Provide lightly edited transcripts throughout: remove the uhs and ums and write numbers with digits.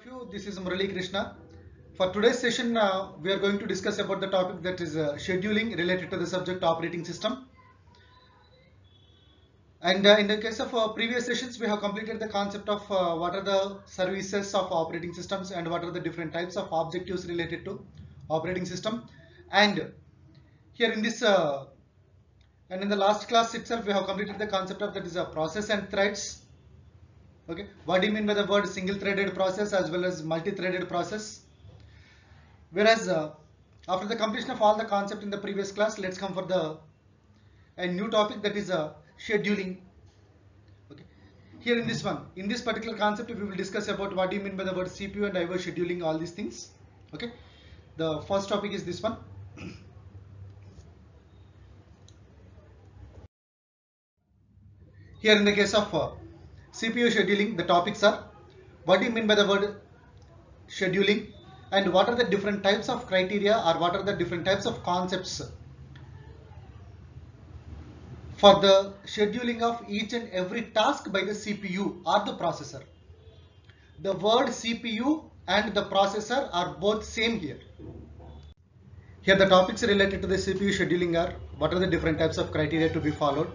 of you. This is Murali Krishna. For today's session, we are going to discuss about the topic that is scheduling related to the subject operating system. And in the case of previous sessions, we have completed the concept of what are the services of operating systems and what are the different types of objectives related to operating system. And here in this and in the last class itself, we have completed the concept of that is a process and threads. Okay, what do you mean by the word single-threaded process as well as multi-threaded process? Whereas after the completion of all the concept in the previous class, let's come for a new topic that is scheduling. Okay, here in this one, in this particular concept, we will discuss about what do you mean by the word CPU and IO scheduling, all these things. Okay, the first topic is this one. Here in the case of CPU scheduling, the topics are what do you mean by the word scheduling and what are the different types of criteria or what are the different types of concepts for the scheduling of each and every task by the CPU or the processor. The word CPU and the processor are both same here. Here the topics related to the CPU scheduling are what are the different types of criteria to be followed,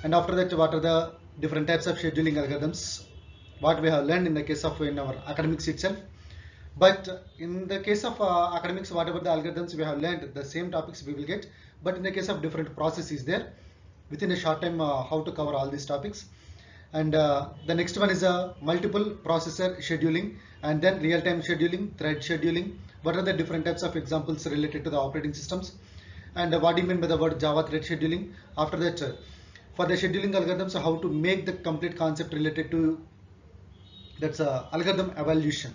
and after that what are the different types of scheduling algorithms, what we have learned in the case of in our academics itself. But in the case of academics, whatever the algorithms we have learned, the same topics we will get, but in the case of different processes there, within a short time how to cover all these topics. And the next one is a multiple processor scheduling, and then real-time scheduling, thread scheduling. What are the different types of examples related to the operating systems, and what do you mean by the word Java thread scheduling? After that, for the scheduling algorithms, how to make the complete concept related to that's algorithm evaluation.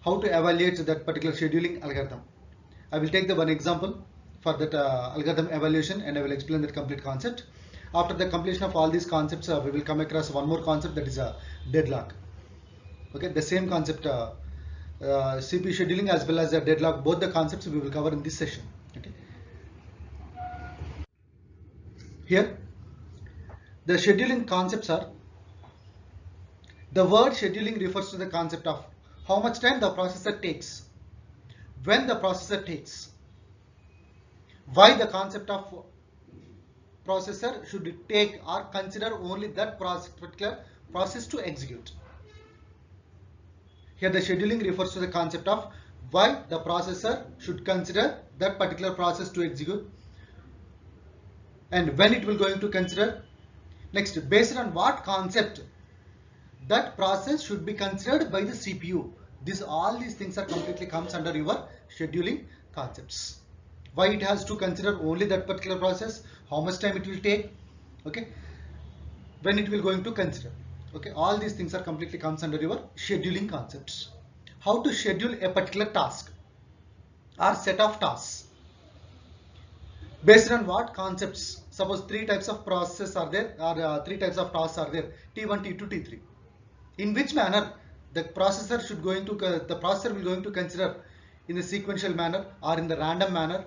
How to evaluate that particular scheduling algorithm. I will take the one example for that algorithm evaluation, and I will explain that complete concept. After the completion of all these concepts, we will come across one more concept, that is a deadlock. Okay, the same concept, CPU scheduling as well as a deadlock, both the concepts we will cover in this session. Okay. Here, the scheduling concepts are, the word scheduling refers to the concept of how much time the processor takes, when the processor takes, why the concept of processor should take or consider only that particular process to execute. Here the scheduling refers to the concept of why the processor should consider that particular process to execute and when it will going to consider. Next, based on what concept that process should be considered by the CPU. All these things are completely comes under your scheduling concepts. Why it has to consider only that particular process, how much time it will take, okay, when it will going to consider. Okay, all these things are completely comes under your scheduling concepts. How to schedule a particular task or set of tasks. Based on what concepts? Suppose three types of processes are there, or three types of tasks are there, T1, T2, T3. In which manner the processor will going to consider, in the sequential manner or in the random manner,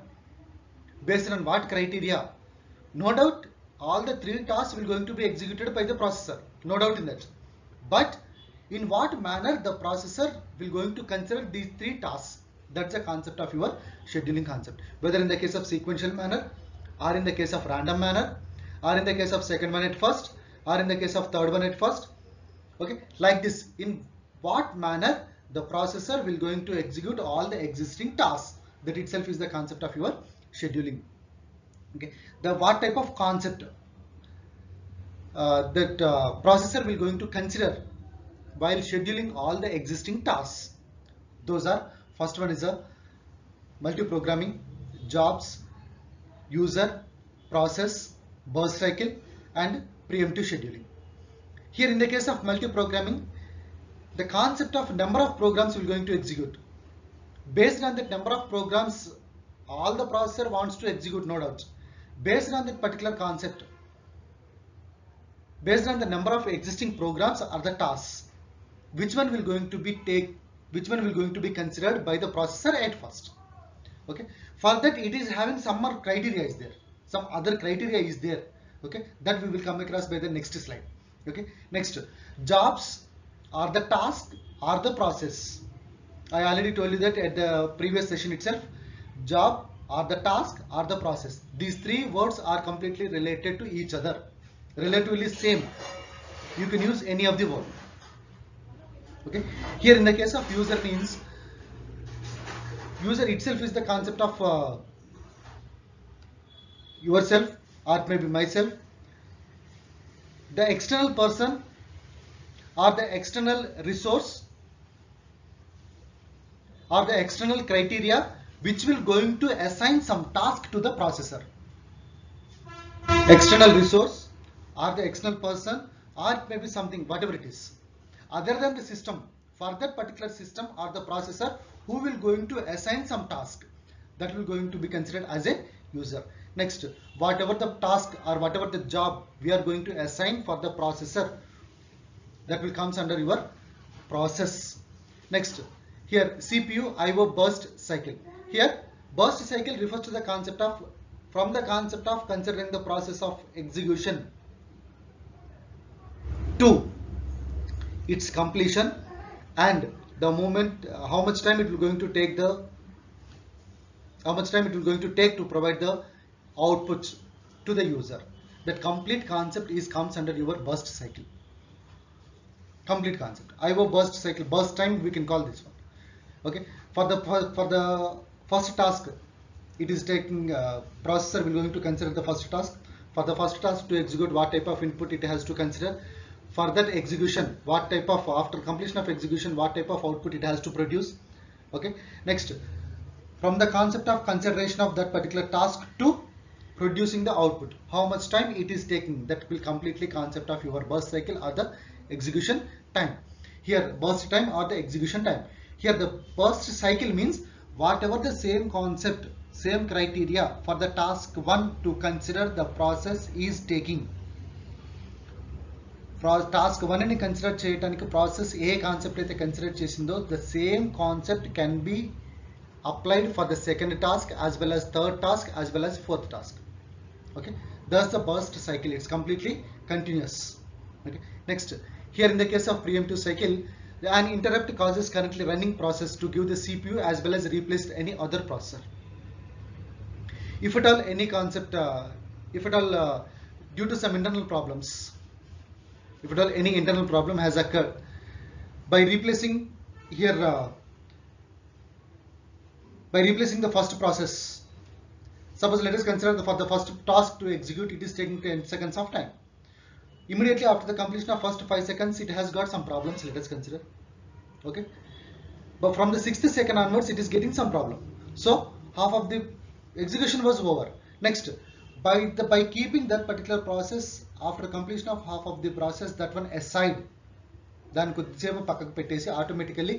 based on what criteria? No doubt all the three tasks will going to be executed by the processor, no doubt in that. But in what manner the processor will going to consider these three tasks? That's the concept of your scheduling concept. Whether in the case of sequential manner, or in the case of random manner, or in the case of second one at first, or in the case of third one at first. Okay, like this, in what manner the processor will going to execute all the existing tasks. That itself is the concept of your scheduling. Okay, the what type of concept that processor will going to consider while scheduling all the existing tasks. Those are, first one is a multi-programming, jobs, user, process, burst cycle, and preemptive scheduling. Here in the case of multi-programming, the concept of number of programs will going to execute. Based on that number of programs, all the processor wants to execute, no doubt. Based on that particular concept, based on the number of existing programs or the tasks, which one will going to be considered by the processor at first. Okay, for that it is having some more criteria is there, some other criteria is there. Okay, that we will come across by the next slide. Okay, next, jobs are the task or the process. I already told you that at the previous session itself. Job or the task or the process. These three words are completely related to each other. Relatively same. You can use any of the word. Okay. Here in the case of user means user itself is the concept of yourself or maybe myself. The external person or the external resource or the external criteria which will going to assign some task to the processor. External resource or the external person or maybe something, whatever it is, other than the system, for that particular system or the processor who will going to assign some task, that will going to be considered as a user. Next, whatever the task or whatever the job we are going to assign for the processor, that will comes under your process. Next, here CPU IO burst cycle. Here burst cycle refers to the concept of, from the concept of considering the process of execution to its completion and the moment how much time it will going to take to provide the output to the user. That complete concept is comes under your burst cycle. Complete concept. IO burst cycle, burst time we can call this one. Okay, for the first task, it is taking processor will going to consider the first task. For the first task to execute, what type of input it has to consider. For that execution, what type of, after completion of execution, what type of output it has to produce. Okay, next, from the concept of consideration of that particular task to producing the output, how much time it is taking, that will completely concept of your burst cycle or the execution time. Here burst time or the execution time. Here the burst cycle means whatever the same concept, same criteria for the task 1 to consider the process is taking. Task 1 ni consider cheyadaniki process A concept అయితే consider చేసిందో the same concept can be applied for the second task as well as third task as well as fourth task. Okay, thus the burst cycle, it's completely continuous. Okay, next, here in the case of preemptive cycle, an interrupt causes currently running process to give the CPU as well as replace any other processor. If at all any concept, due to some internal problems, if at all any internal problem has occurred, by replacing here by replacing the first process, suppose let us consider for the first task to execute, it is taking 10 seconds of time. Immediately after the completion of first 5 seconds, it has got some problems, let us consider. Okay, but from the 6th second onwards, it is getting some problem. So half of the execution was over. Next, by keeping that particular process, after completion of half of the process, that one aside, then కొద్దిసేపు పక్కకు పెట్టేసి automatically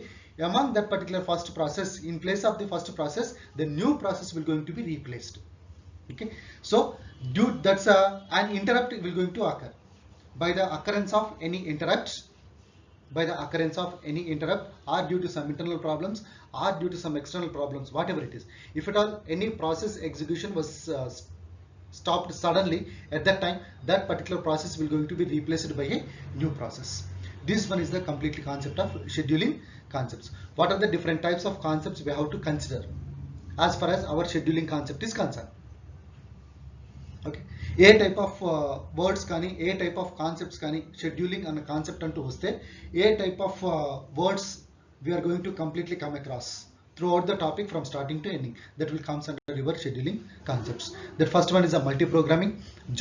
among that particular first process, in place of the first process, the new process will going to be replaced. Okay, so that's an interrupt will going to occur by the occurrence of any interrupt, or due to some internal problems or due to some external problems, whatever it is. If at all any process execution was stopped suddenly, at that time that particular process will going to be replaced by a new process. This one is the completely concept of scheduling concepts. What are the different types of concepts we have to consider as far as our scheduling concept is concerned? Okay, ఏ type of words కానీ, ఏ type of concepts కానీ, scheduling అన్న concept అంటూ వస్తే ఏ type of words we are going to completely come across throughout the topic from starting to ending, that will comes under your scheduling concepts. The first one is a multi-programming,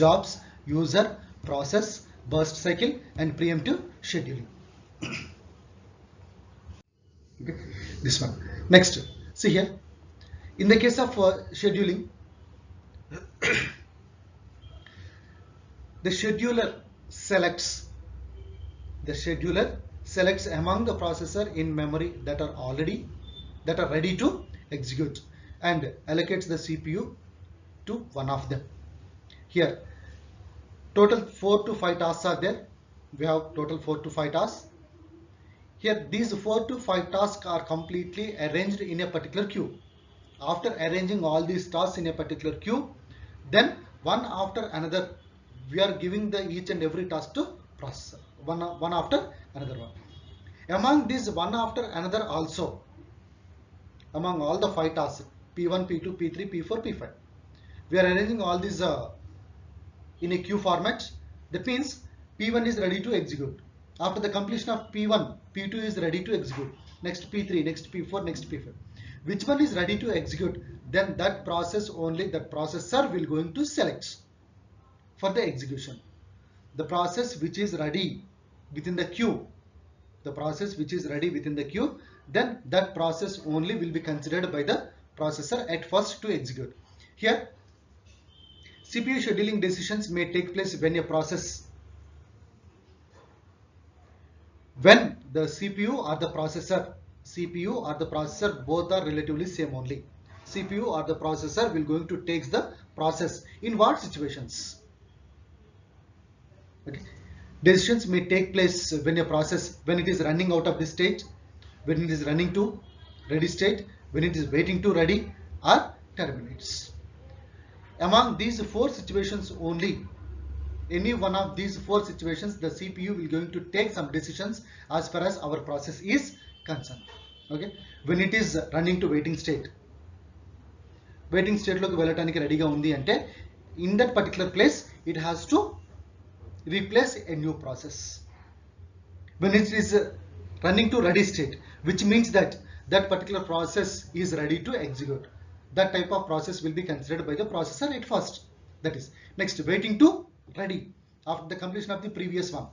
jobs, user, process, burst cycle, and preemptive scheduling. Okay, this one. Next, see here, in the case of scheduling, the scheduler selects among the processor in memory that are ready to execute and allocates the CPU to one of them. Here total 4 to 5 tasks are there. We have total 4 to 5 tasks. Here these 4 to 5 tasks are completely arranged in a particular queue. After arranging all these tasks in a particular queue, then one after another we are giving the each and every task to processor, one after another one. Among these, one after another also, among all the 5 tasks, P1, P2, P3, P4, P5, we are arranging all these in a queue format. That means P1 is ready to execute. After the completion of P1, P2 is ready to execute. Next P3, next P4, next P5. Which one is ready to execute? Then that process only, that processor will going to select for the execution. The process which is ready within the queue, then that process only will be considered by the processor at first to execute. Here, CPU scheduling decisions may take place when the CPU or the processor both are relatively same only. CPU or the processor will going to take the process. In what situations? Okay. Decisions may take place when it is running out of this state, when it is running to ready state, when it is waiting to ready, or terminates. Among these 4 situations only, any one of these 4 situations, the CPU will going to take some decisions as far as our process is concerned. Okay. When it is running to waiting state లోకి వెళ్ళటానికి రెడీగా ఉంది అంటే, in that particular place it has to replace a new process. When it is running to ready state, which means that that particular process is ready to execute, that type of process will be considered by the processor at first. That is, next, waiting to ready, after the completion of the previous one.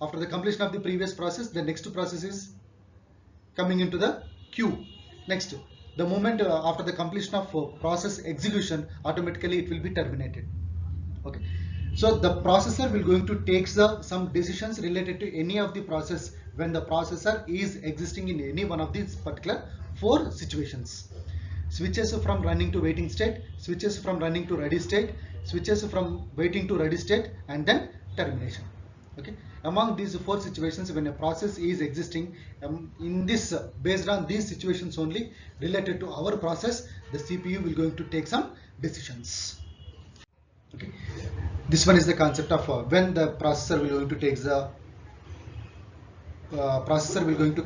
After the completion of the previous process, the next process is coming into the queue. Next, the moment after the completion of process execution, automatically it will be terminated. Okay. So the processor will going to take some decisions related to any of the process when the processor is existing in any one of these particular 4 situations. Switches from running to waiting state, switches from running to ready state, switches from waiting to ready state, and then termination. Okay. Among these 4 situations, when a process is existing, based on these situations only related to our process, the CPU will going to take some decisions. Okay. This one is the concept of when the processor will going to take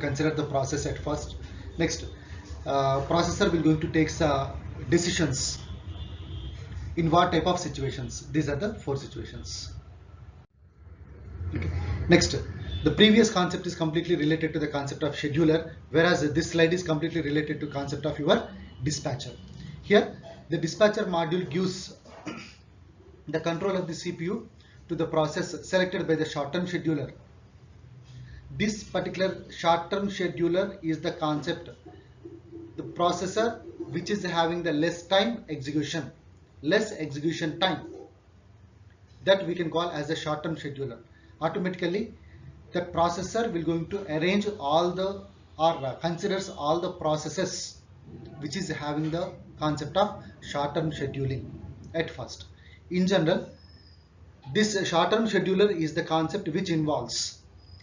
consider the process at first. Next, processor will going to take decisions in what type of situations. These are the 4 situations. Okay. Next, the previous concept is completely related to the concept of scheduler, whereas this slide is completely related to concept of your dispatcher. Here, the dispatcher module gives the control of the CPU to the process selected by the short-term scheduler. This particular short-term scheduler is the concept, the processor which is having the less execution time, that we can call as a short-term scheduler. Automatically, the processor will going to arrange considers all the processes which is having the concept of short-term scheduling at first. In general, this short-term scheduler is the concept which involves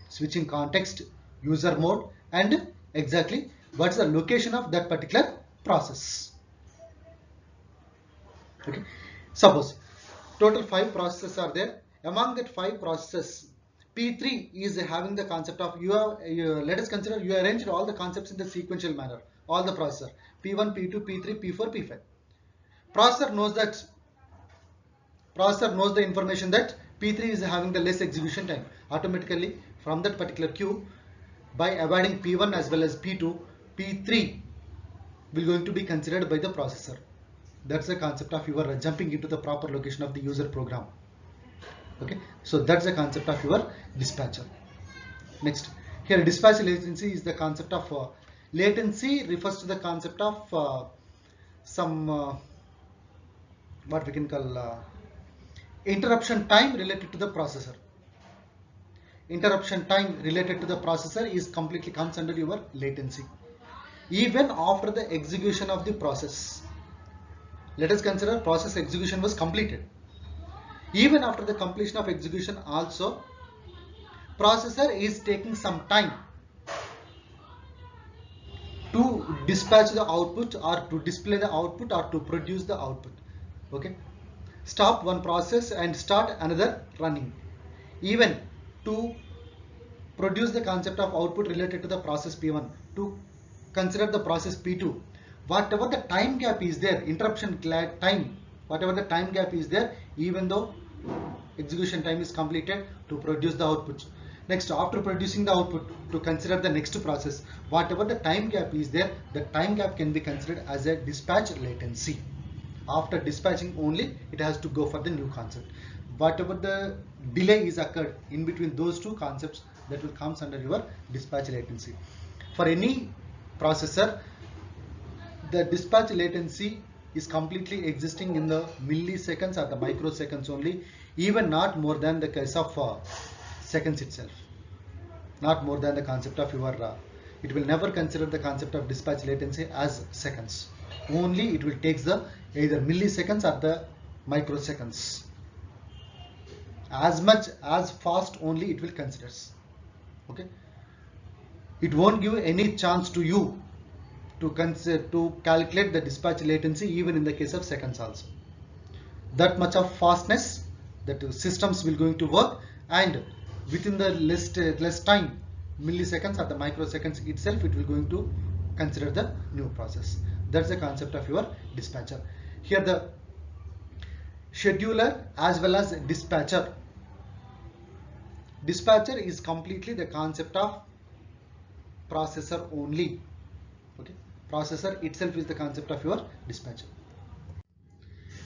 switching context, user mode, and exactly what's the location of that particular process. Okay. Suppose total 5 processes are there. Among that 5 processes, P3 is having the concept of let us consider you arranged all the concepts in the sequential manner, all the processor P1, P2, P3, P4, P5. Processor knows the information that P3 is having the less execution time. Automatically, from that particular queue, by avoiding P1 as well as P2, P3 will going to be considered by the processor. That's the concept of your jumping into the proper location of the user program. Okay, so that's the concept of your dispatcher. Next, here dispatch latency is the concept of latency refers to the concept of what we can call interruption time related to the processor. Interruption time related to the processor is completely comes under your latency. Even after the execution of the process, let us consider process execution was completed. Even after the completion of execution also, processor is taking some time to dispatch the output or to display the output or to produce the output. Okay. Stop one process and start another running. Even to produce the concept of output related to the process P1 to consider the process P2. Whatever the time gap is there, interruption time, whatever the time gap is there, even though execution time is completed, to produce the output. Next, after producing the output, to consider the next process, whatever the time gap is there, the time gap can be considered as a dispatch latency. After dispatching only, it has to go for the new concept. Whatever the delay is occurred in between those two concepts, that will comes under your dispatch latency. For any processor, the dispatch latency is completely existing in the milliseconds or the microseconds only, even not more than the case of seconds itself, not more than the concept of your it will never consider the concept of dispatch latency as seconds. Only it will take the either milliseconds or the microseconds. As much as fast only it will consider. Okay, it won't give any chance to you to calculate the dispatch latency even in the case of seconds also. That much of fastness that systems will going to work, and within the less time, milliseconds or the microseconds itself, it will going to consider the new process. That's the concept of your dispatcher. Here the scheduler as well as dispatcher. Dispatcher is completely the concept of processor only. Okay, processor itself is the concept of your dispatcher.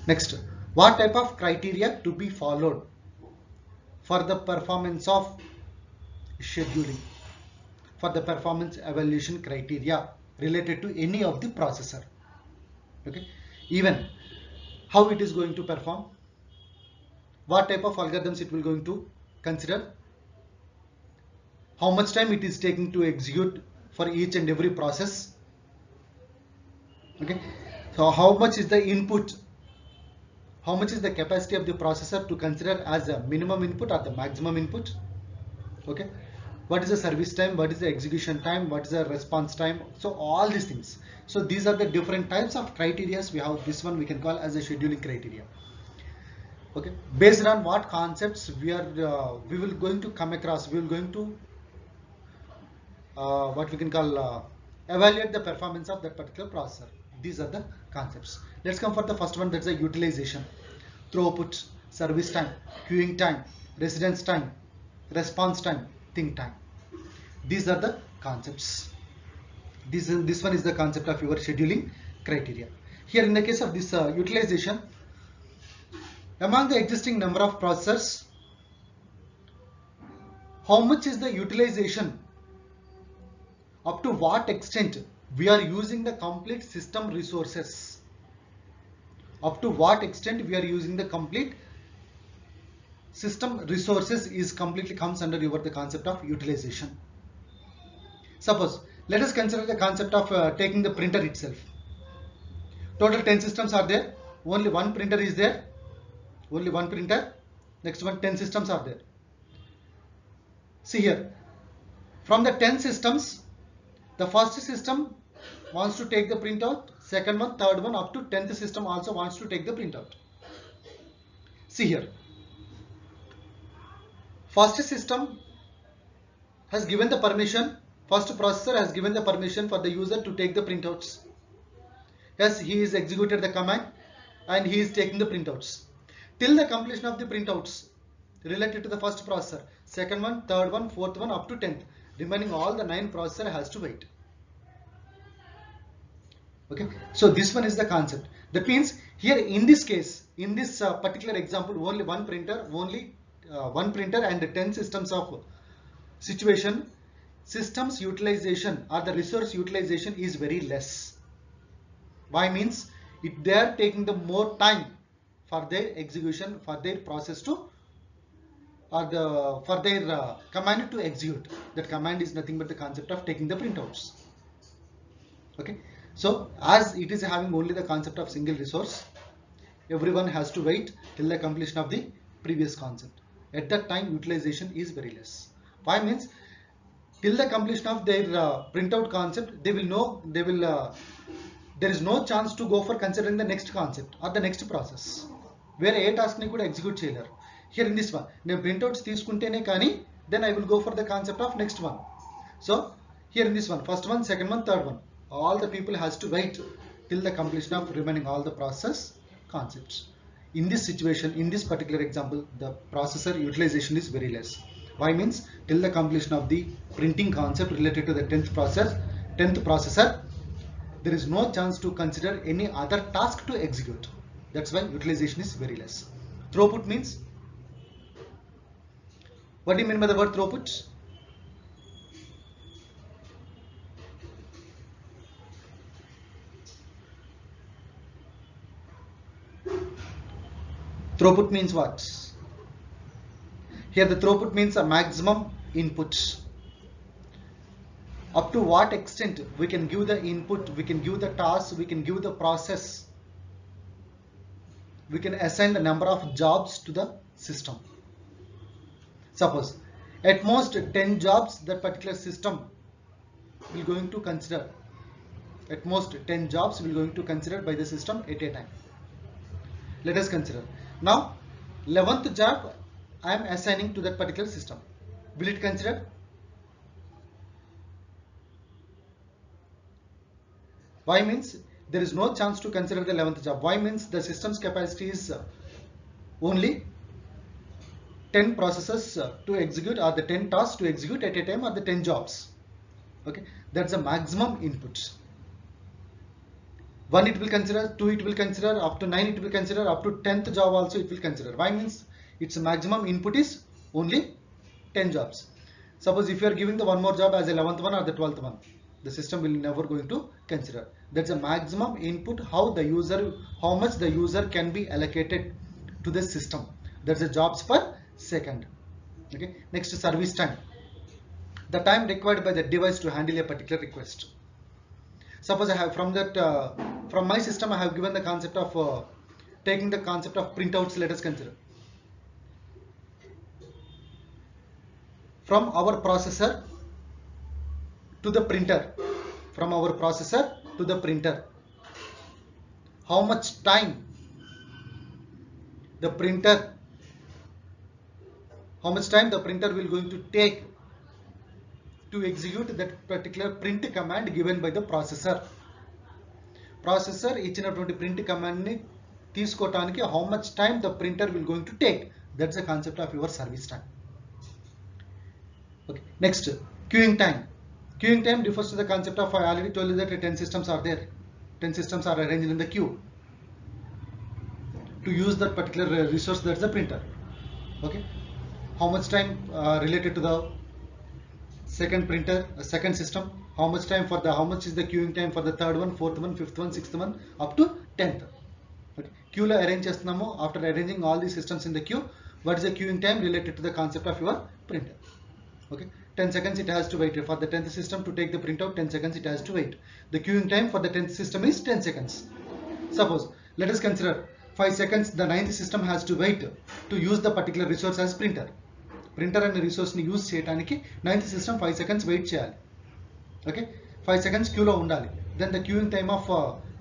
Next, what type of criteria to be followed for the performance of scheduling, for the performance evaluation criteria related to any of the processor. Okay, even how it is going to perform, what type of algorithms it will going to consider, how much time it is taking to execute for each and every process. Okay, so how much is the input, how much is the capacity of the processor to consider as a minimum input or the maximum input. Okay, what is the service time, what is the execution time, what is the response time, so all these things. So these are the different types of criteria we have. This one we can call as a scheduling criteria. Okay, based on what concepts we will going to come across, we will going to what we can call evaluate the performance of that particular processor. These are the concepts. Let's come for the first one, that's the utilization, throughput, service time, queuing time, residence time, response time, think time. These are the concepts. This one is the concept of your scheduling criteria. Here in the case of this utilization, among the existing number of processors, how much is the utilization, up to what extent we are using the complete system resources, up to what extent we are using the complete system resources is completely comes under your the concept of utilization. Suppose let us consider the concept of taking the printer itself. Total 10 systems are there, only one printer is there, only one printer. Next one, 10 systems are there. See here, from the 10 systems, the first system wants to take the printout, second one, third one, up to 10th system also wants to take the printout. See here, first system has given the permission, first processor has given the permission for the user to take the printouts. Yes, he is executed the command and he is taking the printouts. Till the completion of the printouts related to the first processor, second one, third one, fourth one, up to 10th, remaining all the 9 processor has to wait. Okay, so this one is the concept. That means here in this case, in this particular example, only one printer, and 10 systems of situation, systems utilization or the resource utilization is very less. Why means they are taking the more time for their execution, for their process to, or for their command to execute. That command is nothing but the concept of taking the printouts. Okay, so as it is having only the concept of single resource, everyone has to wait till the completion of the previous concept. At that time, utilization is very less. Why means till the completion of their printout concept, they will know, there is no chance to go for considering the next concept or the next process, where A task ని కూడా execute చేయలేరు. Here in this one, నేను printouts తీసుకుంటేనే కానీ then I will go for the concept of next one. So here in this one, first one, second one, third one, all the people has to wait till the completion of remaining all the process concepts. In this situation, in this particular example, the processor utilization is very less. Why means till the completion of the printing concept related to the 10th processor, there is no chance to consider any other task to execute. That's why utilization is very less. Throughput means, what do you mean by the word throughput? Throughput means what? Here the throughput means a maximum input. Up to what extent we can give the input, we can give the task, we can give the process, we can assign the number of jobs to the system. Suppose at most 10 jobs that particular system will going to consider. At most 10 jobs will going to consider by the system at a time. Let us consider. Now 11th job I am assigning to that particular system. Will it consider? Why means there is no chance to consider the 11th job. Why means the system's capacity is only 10 processes to execute, or the 10 tasks to execute at a time, or the 10 jobs. Okay, that's the maximum inputs. 1 it will consider, 2 it will consider, up to 9 it will consider, up to 10th job also it will consider. Why means its maximum input is only 10 jobs. Suppose if you are giving the one more job as 11th one or the 12th one, the system will never going to consider. That's a maximum input, how much the user can be allocated to the system. That's the jobs per second. Okay. Next, service time. The time required by the device to handle a particular request. Suppose I have from my system I have given the concept of taking the concept of printouts. Let us consider. From our processor to the printer, from our processor to the printer, how much time the printer will going to take to execute that particular print command given by the processor. Processor ఇచ్చినటువంటి print command ని తీసుకోవడానికి how much time the printer will going to take. That's the concept of your service time. Okay. Next, queuing time. Queuing time refers to the concept of, I already told you that 10 systems are there. 10 systems are arranged in the queue to use that particular resource, that's the printer. Okay. How much time related to the second printer, second system? How much is the queuing time for the third one, fourth one, fifth one, sixth one, up to 10th? Okay. Queue lo arrange చేస్తున్నాము. After arranging all these systems in the queue, what is the queuing time related to the concept of your printer? Okay, 10 seconds it has to wait. For the 10th system to take the printout, 10 seconds it has to wait. The queuing time for the 10th system is 10 seconds. Suppose, let us consider 5 seconds the 9th system has to wait to use the particular resource as printer. Printer and resource ni use cheyadaniki 9th system 5 seconds wait cheyali. Okay, 5 seconds queue lo undali. Then the queuing time of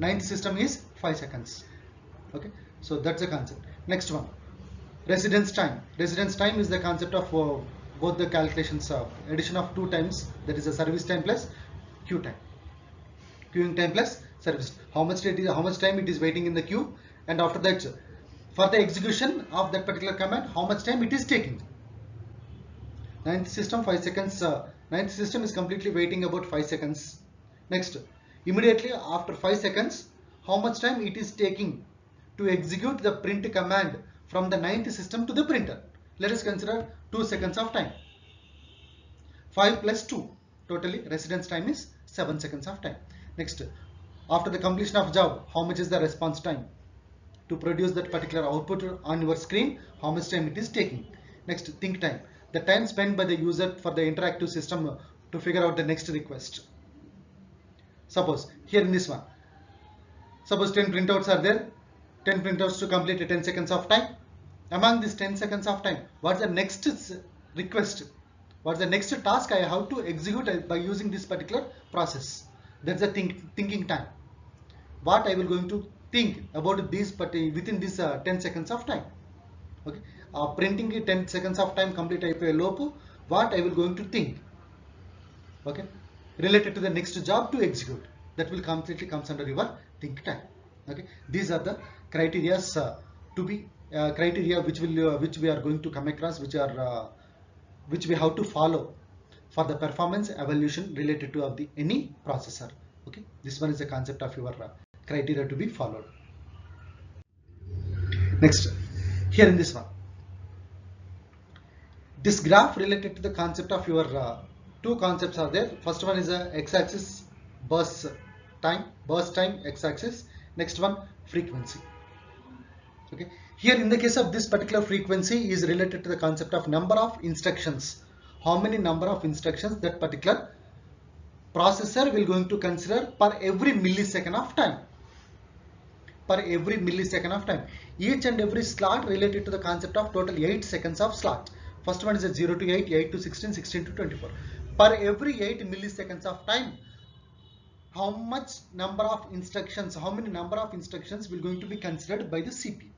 9th system is 5 seconds. Okay, so that's the concept. Next one, residence time. Residence time is the concept of both the calculations of addition of 2 times, that is the service time plus queue time. Queuing time plus service. How much time it is waiting in the queue, and after that for the execution of that particular command, how much time it is taking. 9th system 5 seconds. 9th system is completely waiting about 5 seconds. Next, immediately after 5 seconds, how much time it is taking to execute the print command from the 9th system to the printer. Let us consider 2 seconds of time. 5 plus 2, totally residence time is 7 seconds of time. Next, after the completion of job, how much is the response time to produce that particular output on your screen? How much time it is taking? Next, think time. The time spent by the user for the interactive system to figure out the next request. Suppose here in this one, suppose 10 printouts are there. 10 printouts to complete 10 seconds of time. Among these 10 seconds of time, what's the next request? What's the next task I have to execute by using this particular process? That's the thinking time. What I will going to think about this within this 10 seconds of time. Okay, printing 10 seconds of time complete అయిపోయే లోపు what I will going to think, okay, related to the next job to execute. That will completely comes under your think time. Okay, these are the criteria to be criteria which we are going to come across, which we have to follow for the performance evaluation related to of the any processor. Okay, this one is the concept of your criteria to be followed. Next, here in this one, this graph related to the concept of your two concepts are there. First one is a x-axis burst time x-axis. Next one frequency. Okay, here in the case of this particular frequency is related to the concept of number of instructions. How many number of instructions that particular processor will going to consider per every millisecond of time. Per every millisecond of time. Each and every slot related to the concept of total 8 seconds of slot. First one is a 0 to 8, 8 to 16, 16 to 24. Per every 8 milliseconds of time, how much number of instructions, how many number of instructions will going to be considered by the CPU.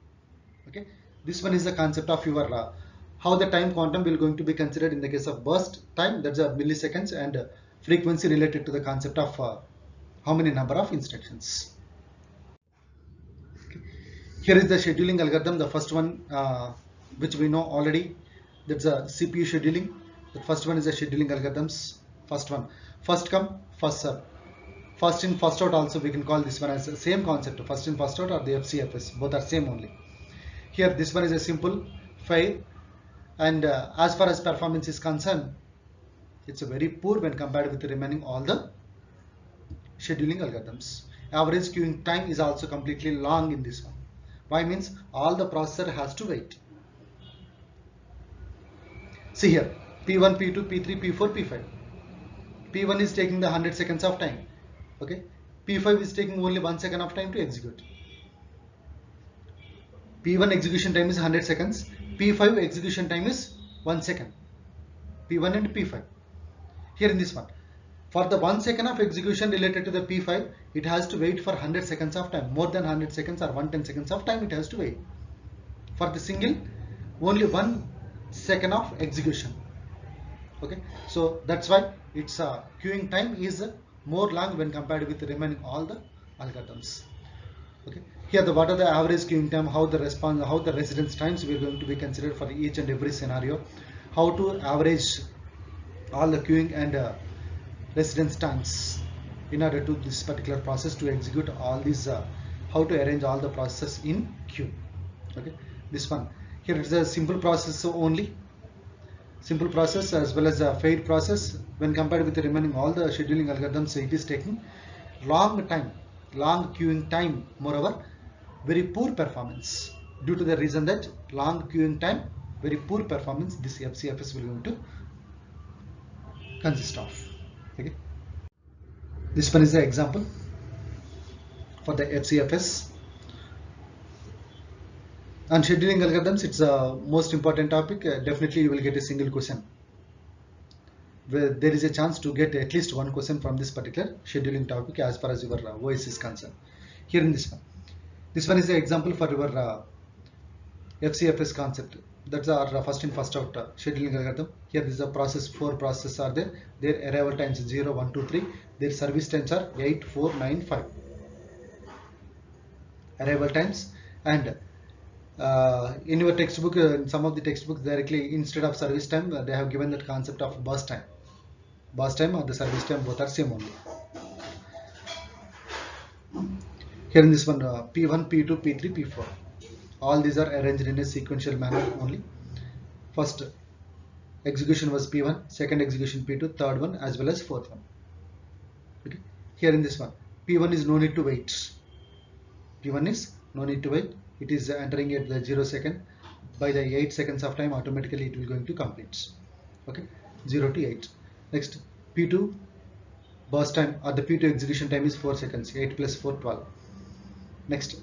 Okay, this one is the concept of your how the time quantum will going to be considered in the case of burst time, that's a milliseconds, and frequency related to the concept of how many number of instructions. Okay. Here is the scheduling algorithm, the first one which we know already, that's a CPU scheduling. The first one is the scheduling algorithms. First one, first come first serve, first in first out, also we can call this one as the same concept, first in first out or the FCFS, both are same only. Here this one is a simple fair, and as far as performance is concerned, it's a very poor when compared with the remaining all the scheduling algorithms. Average queuing time is also completely long in this one. Why? Means all the processor has to wait. See here, P1, P2, P3, P4, P5. P1 is taking the 100 seconds of time. Okay, P5 is taking only 1 second of time to execute. P1 execution time is 100 seconds. P5 execution time is 1 second. P1 and P5. Here in this one, for the 1 second of execution related to the P5, it has to wait for 100 seconds of time. More than 100 seconds or 110 seconds of time it has to wait. For the single, only 1 second of execution. Okay, so that's why its queuing time is more long when compared with the remaining all the algorithms. Okay, here what are the average queuing time, how the response, how the residence times we are going to be considered for each and every scenario, how to average all the queuing and residence times in order to this particular process to execute all these, how to arrange all the processes in queue. Okay, this one here is a simple process only, simple process as well as a fair process. When compared with the remaining all the scheduling algorithms, it is taking long time, long queuing time, moreover very poor performance. Due to the reason that long queuing time, very poor performance, this FCFS will going to consist of. Okay, this one is the example for the FCFS. And scheduling algorithms, it's a most important topic. Definitely you will get a single question, where there is a chance to get at least one question from this particular scheduling topic as far as your OS is concerned. Here in this one is the example for your FCFS concept. That's our first in first out scheduling algorithm. Here is a process, 4 processes are there. Their arrival times 0, 1, 2, 3. Their service times are 8, 4, 9, 5. Arrival times, and in your textbook, in some of the textbooks directly instead of service time, they have given that concept of burst time. Burst time or the service time, both are same only. Here in this one, P1, P2, P3, P4. All these are arranged in a sequential manner only. First execution was P1, second execution P2, third one as well as fourth one. Okay. Here in this one, P1 is no need to wait. P1 is no need to wait. It is entering at the 0 second. By the 8 seconds of time, automatically it will going to complete. Okay, 0 to 8. Next, P2 burst time or the P2 execution time is 4 seconds. 8 plus 4, 12. Next,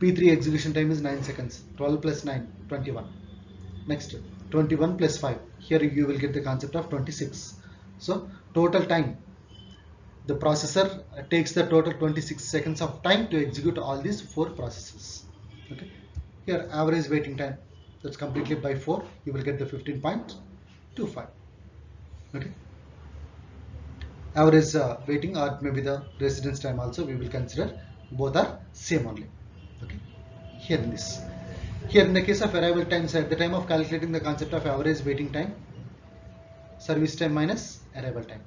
P3 execution time is 9 seconds. 12 plus 9, 21. Next, 21 plus 5. Here you will get the concept of 26. So total time, the processor takes the total 26 seconds of time to execute all these 4 processes. Okay. Here average waiting time, that's completely by 4, you will get the 15.25. Okay, average waiting or maybe the residence time also we will consider, both are same only. Okay, here in this, here in the case of arrival times, at the time of calculating the concept of average waiting time, service time minus arrival time.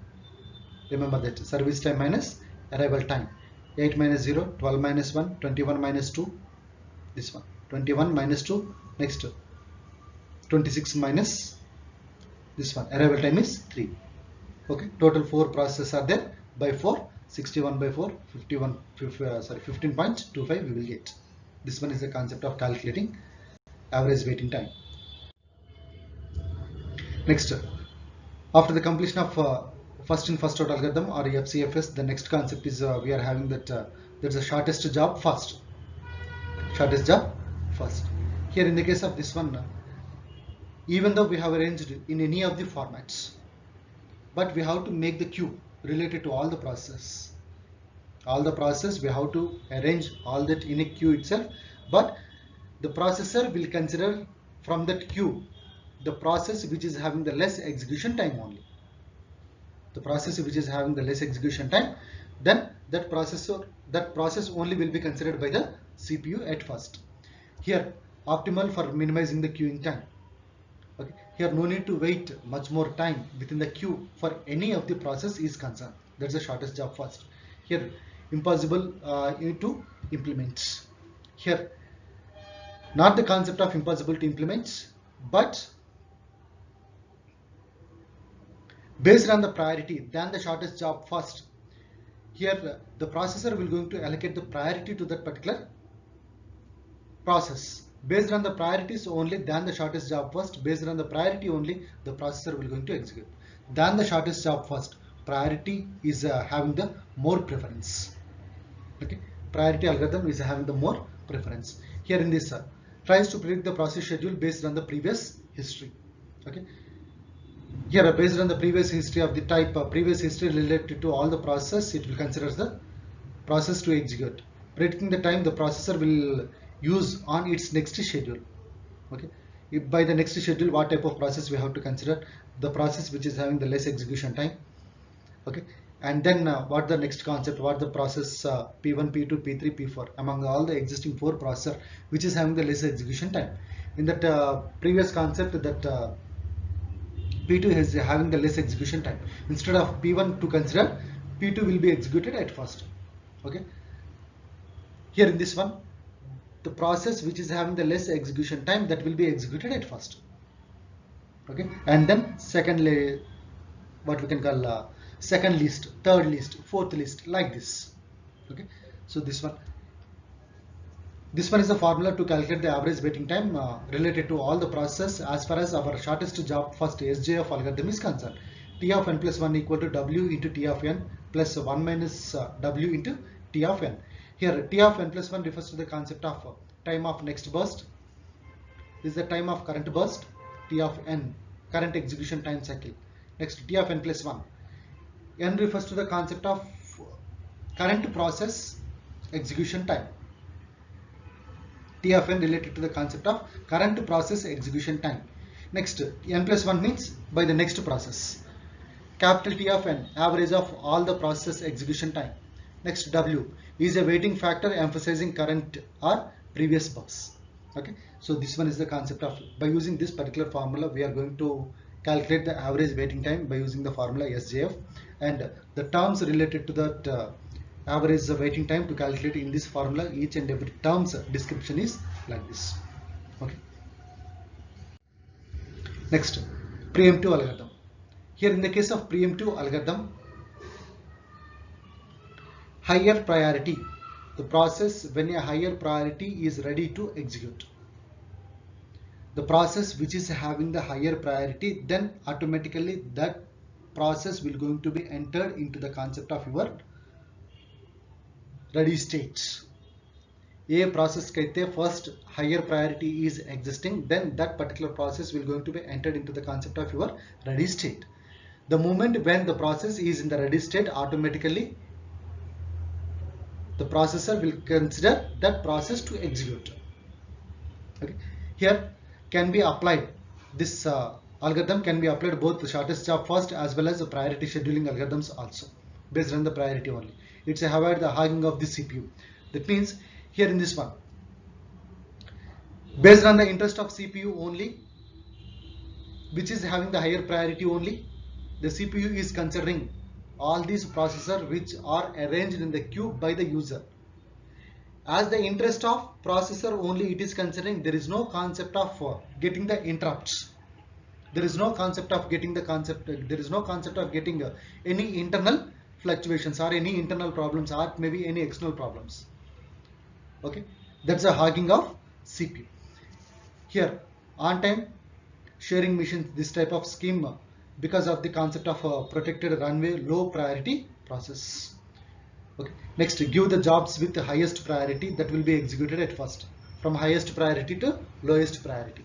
Remember that service time minus arrival time. 8 minus 0, 12 minus 1, 21 minus 2, this one, 21 minus 2, next 26 minus this one, arrival time is 3. Okay, total 4 processes are there, by 4, 61 by 4, 15.25 we will get. This one is the concept of calculating average waiting time. Next, after the completion of first in first out algorithm or FCFS, the next concept is we are having that there's a shortest job first. Shortest job first. Here in the case of this one, even though we have arranged in any of the formats, but we have to make the queue related to all the process. All the process we have to arrange all that in a queue itself, but the processor will consider from that queue the process which is having the less execution time only. The process which is having the less execution time, then that process only will be considered by the CPU at first. Here, optimal for minimizing the queuing time. Okay. Here no need to wait much more time within the queue for any of the process is concerned. That's the shortest job first. Here impossible to implement. Here not the concept of impossible to implement, but based on the priority, then the shortest job first. Here the processor will going to allocate the priority to that particular process. Based on the priorities only, then the shortest job first. Based on the priority only, the processor will going to execute. Then the shortest job first. Priority is having the more preference. Okay, priority algorithm is having the more preference. Here in this tries to predict the process schedule based on the previous history. Okay, here based on the previous history of the type previous history related to all the process, it will consider the process to execute. Predicting the time the processor will use on its next schedule. Okay, if by the next schedule what type of process we have to consider, the process which is having the less execution time. Okay, and then what the next concept, what the process P1, P2, P3, P4 among all the existing 4 processor which is having the less execution time. In that previous concept, that P2 is having the less execution time. Instead of P1 to consider, P2 will be executed at first. Okay, here in this one, the process which is having the less execution time, that will be executed at first. Okay, and then secondly, what we can call second list, third list, fourth list, like this. Okay, so this one is the formula to calculate the average waiting time related to all the process as far as our shortest job first SJF algorithm is concerned. T of n plus 1 equal to W into T of n plus 1 minus W into T of n. Here T of n plus 1 refers to the concept of time of next burst. This is the time of current burst. T of n, current execution time cycle. Next T of n plus 1. N refers to the concept of current process execution time. T of n related to the concept of current process execution time. Next n plus 1 means by the next process. Capital T of n, average of all the process execution time. Next W is a weighting factor emphasizing current or previous bus. Okay, so this one is the concept of, by using this particular formula we are going to calculate the average waiting time by using the formula SJF, and the terms related to that average waiting time to calculate in this formula, each and every terms description is like this. Okay, next preemptive algorithm. Here in the case of preemptive algorithm, higher priority, the process when a higher priority is ready to execute. The process which is having the higher priority, then automatically that process will going to be entered into the concept of your ready state. A process kaite first higher priority is existing, then that particular process will going to be entered into the concept of your ready state. The moment when the process is in the ready state, automatically the processor will consider that process to execute. Okay, here can be applied this algorithm can be applied both the shortest job first as well as the priority scheduling algorithms also based on the priority only. It's avoid the hogging of the CPU. That means here in this one, based on the interest of CPU only, which is having the higher priority only, the CPU is considering all these processors which are arranged in the queue by the user. As the interest of processor only it is considering, there is no concept of getting the interrupts. There is no concept of getting any internal fluctuations or any internal problems or maybe any external problems. Okay, that's a hogging of CPU. Here, on time sharing machines, this type of scheme because of the concept of protected runway, low priority process. Okay. Next, give the jobs with the highest priority that will be executed at first, from highest priority to lowest priority.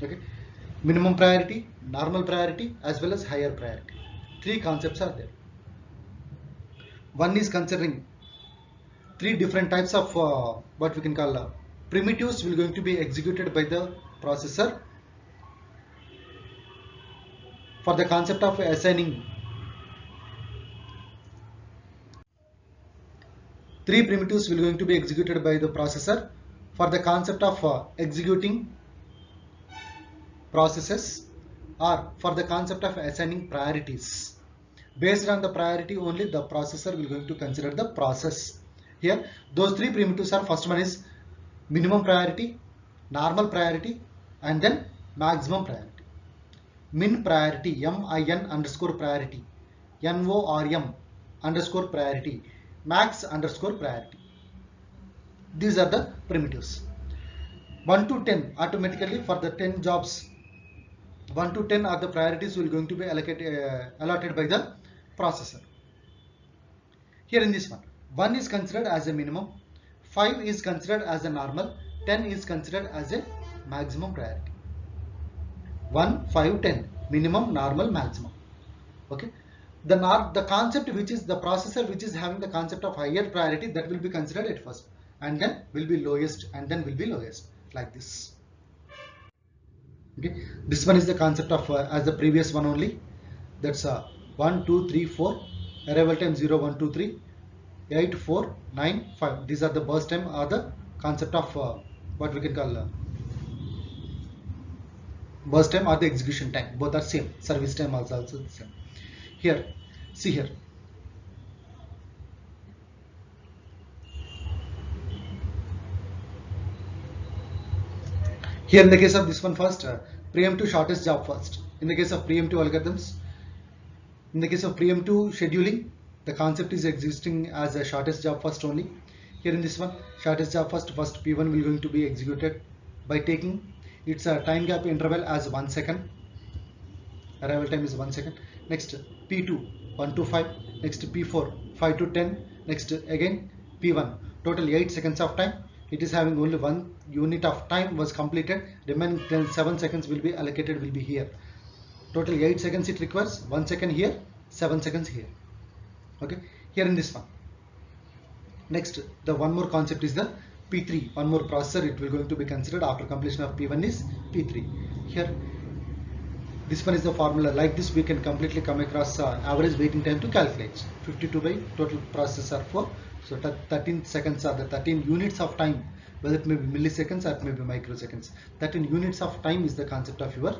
Okay. Minimum priority, normal priority, as well as higher priority. Three concepts are there. One is considering three different types of what we can call primitives will going to be executed by the processor for the concept of assigning. Three primitives will going to be executed by the processor for the concept of executing processes or for the concept of assigning priorities. Based on the priority only, the processor will going to consider the process. Here, those three primitives are, first one is minimum priority, normal priority, and then maximum priority. Min priority, MIN underscore priority, NORM underscore priority, max underscore priority. These are the primitives. 1 to 10 automatically for the 10 jobs. 1 to 10 are the priorities will going to be allotted by the processor. Here in this one, 1 is considered as a minimum, 5 is considered as a normal, 10 is considered as a maximum priority. 1, 5, 10, minimum, normal, maximum. Okay. The concept which is the processor which is having the concept of higher priority, that will be considered at first, and then will be lowest, and then will be lowest, like this. Okay, this one is the concept of as the previous one only. That's 1, 2, 3, 4, arrival time 0, 1, 2, 3, 8, 4, 9, 5. These are the burst time or the concept of what we can call burst time or the execution time. Both are same. Service time also the same. Here, see here. Here in the case of this one first, preemptive shortest job first. In the case of preemptive algorithms, in the case of preemptive scheduling, the concept is existing as a shortest job first only. Here in this one, shortest job first P1 will going to be executed by taking its time gap interval as 1 second. Arrival time is 1 second. Next P2 1 to 5. Next P4 5 to 10. Next again P1 total 8 seconds of time. It is having only 1 unit of time was completed. Remaining 7 seconds will be allocated, will be here. Total 8 seconds it requires. 1 second here, 7 seconds here. Okay, here in this one. Next, the one more concept is the P3. One more processor it will going to be considered after completion of P1 is P3. Here, this one is the formula. Like this, we can completely come across average waiting time to calculate. 52 by total processor 4. So 13 seconds are the 13 units of time, whether it may be milliseconds or it may be microseconds. 13 units of time is the concept of your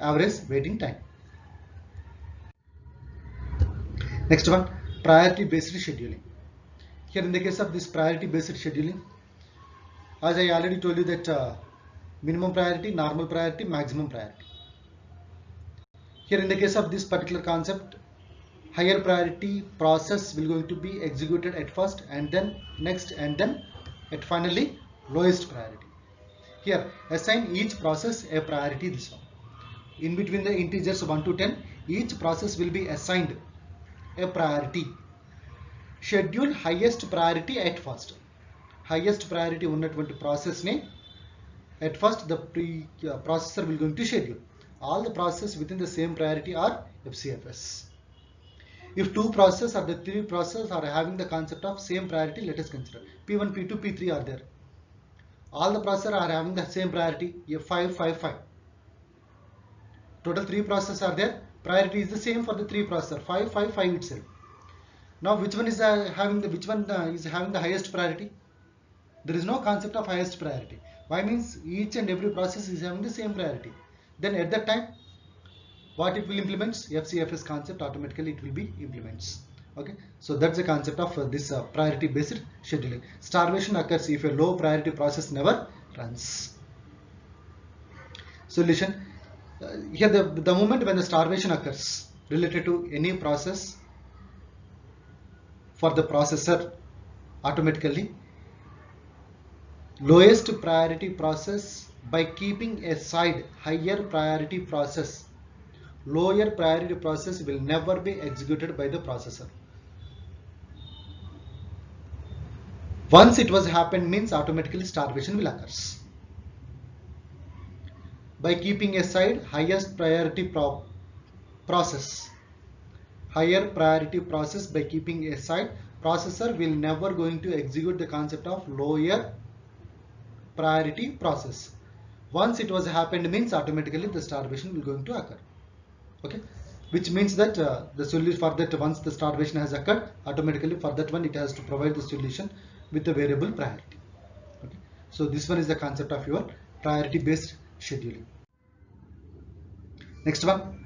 average waiting time. Next one, priority based scheduling. Here in the case of this priority based scheduling, as I already told you that minimum priority, normal priority, maximum priority. Here in the case of this particular concept, higher priority process will going to be executed at first, and then next, and then at finally lowest priority. Here, assign each process a priority, this one. In between the integers 1 to 10, each process will be assigned a priority. Schedule highest priority at first. Highest priority ఉన్నటువంటి process ne at first the processor will going to schedule. All the processes within the same priority are FCFS. If two processes or the three processes are having the concept of same priority, let us consider P1, P2, P3 are there. All the processors are having the same priority, 5, 5, 5. Total 3 processes are there. Priority is the same for the 3 processor, 5, 5, 5 itself. Now which one is having the highest priority? There is no concept of highest priority. Why? Means each and every process is having the same priority. Then at that time, what it will implements? FCFS concept, automatically it will be implements. Okay, so that's the concept of this priority based scheduling. Starvation occurs if a low priority process never runs. Solution. Here the moment when the starvation occurs related to any process, for the processor, automatically lowest priority process, by keeping aside higher priority process, lower priority process will never be executed by the processor. Once it was happened means automatically starvation will occur. By keeping aside highest priority process, higher priority process, by keeping aside, processor will never going to execute the concept of lower priority process. Once it was happened means automatically the starvation will going to occur. Okay, which means that the solution for that, once the starvation has occurred, automatically for that one it has to provide the solution with a variable priority. Okay, so this one is the concept of your priority based scheduling. Next one,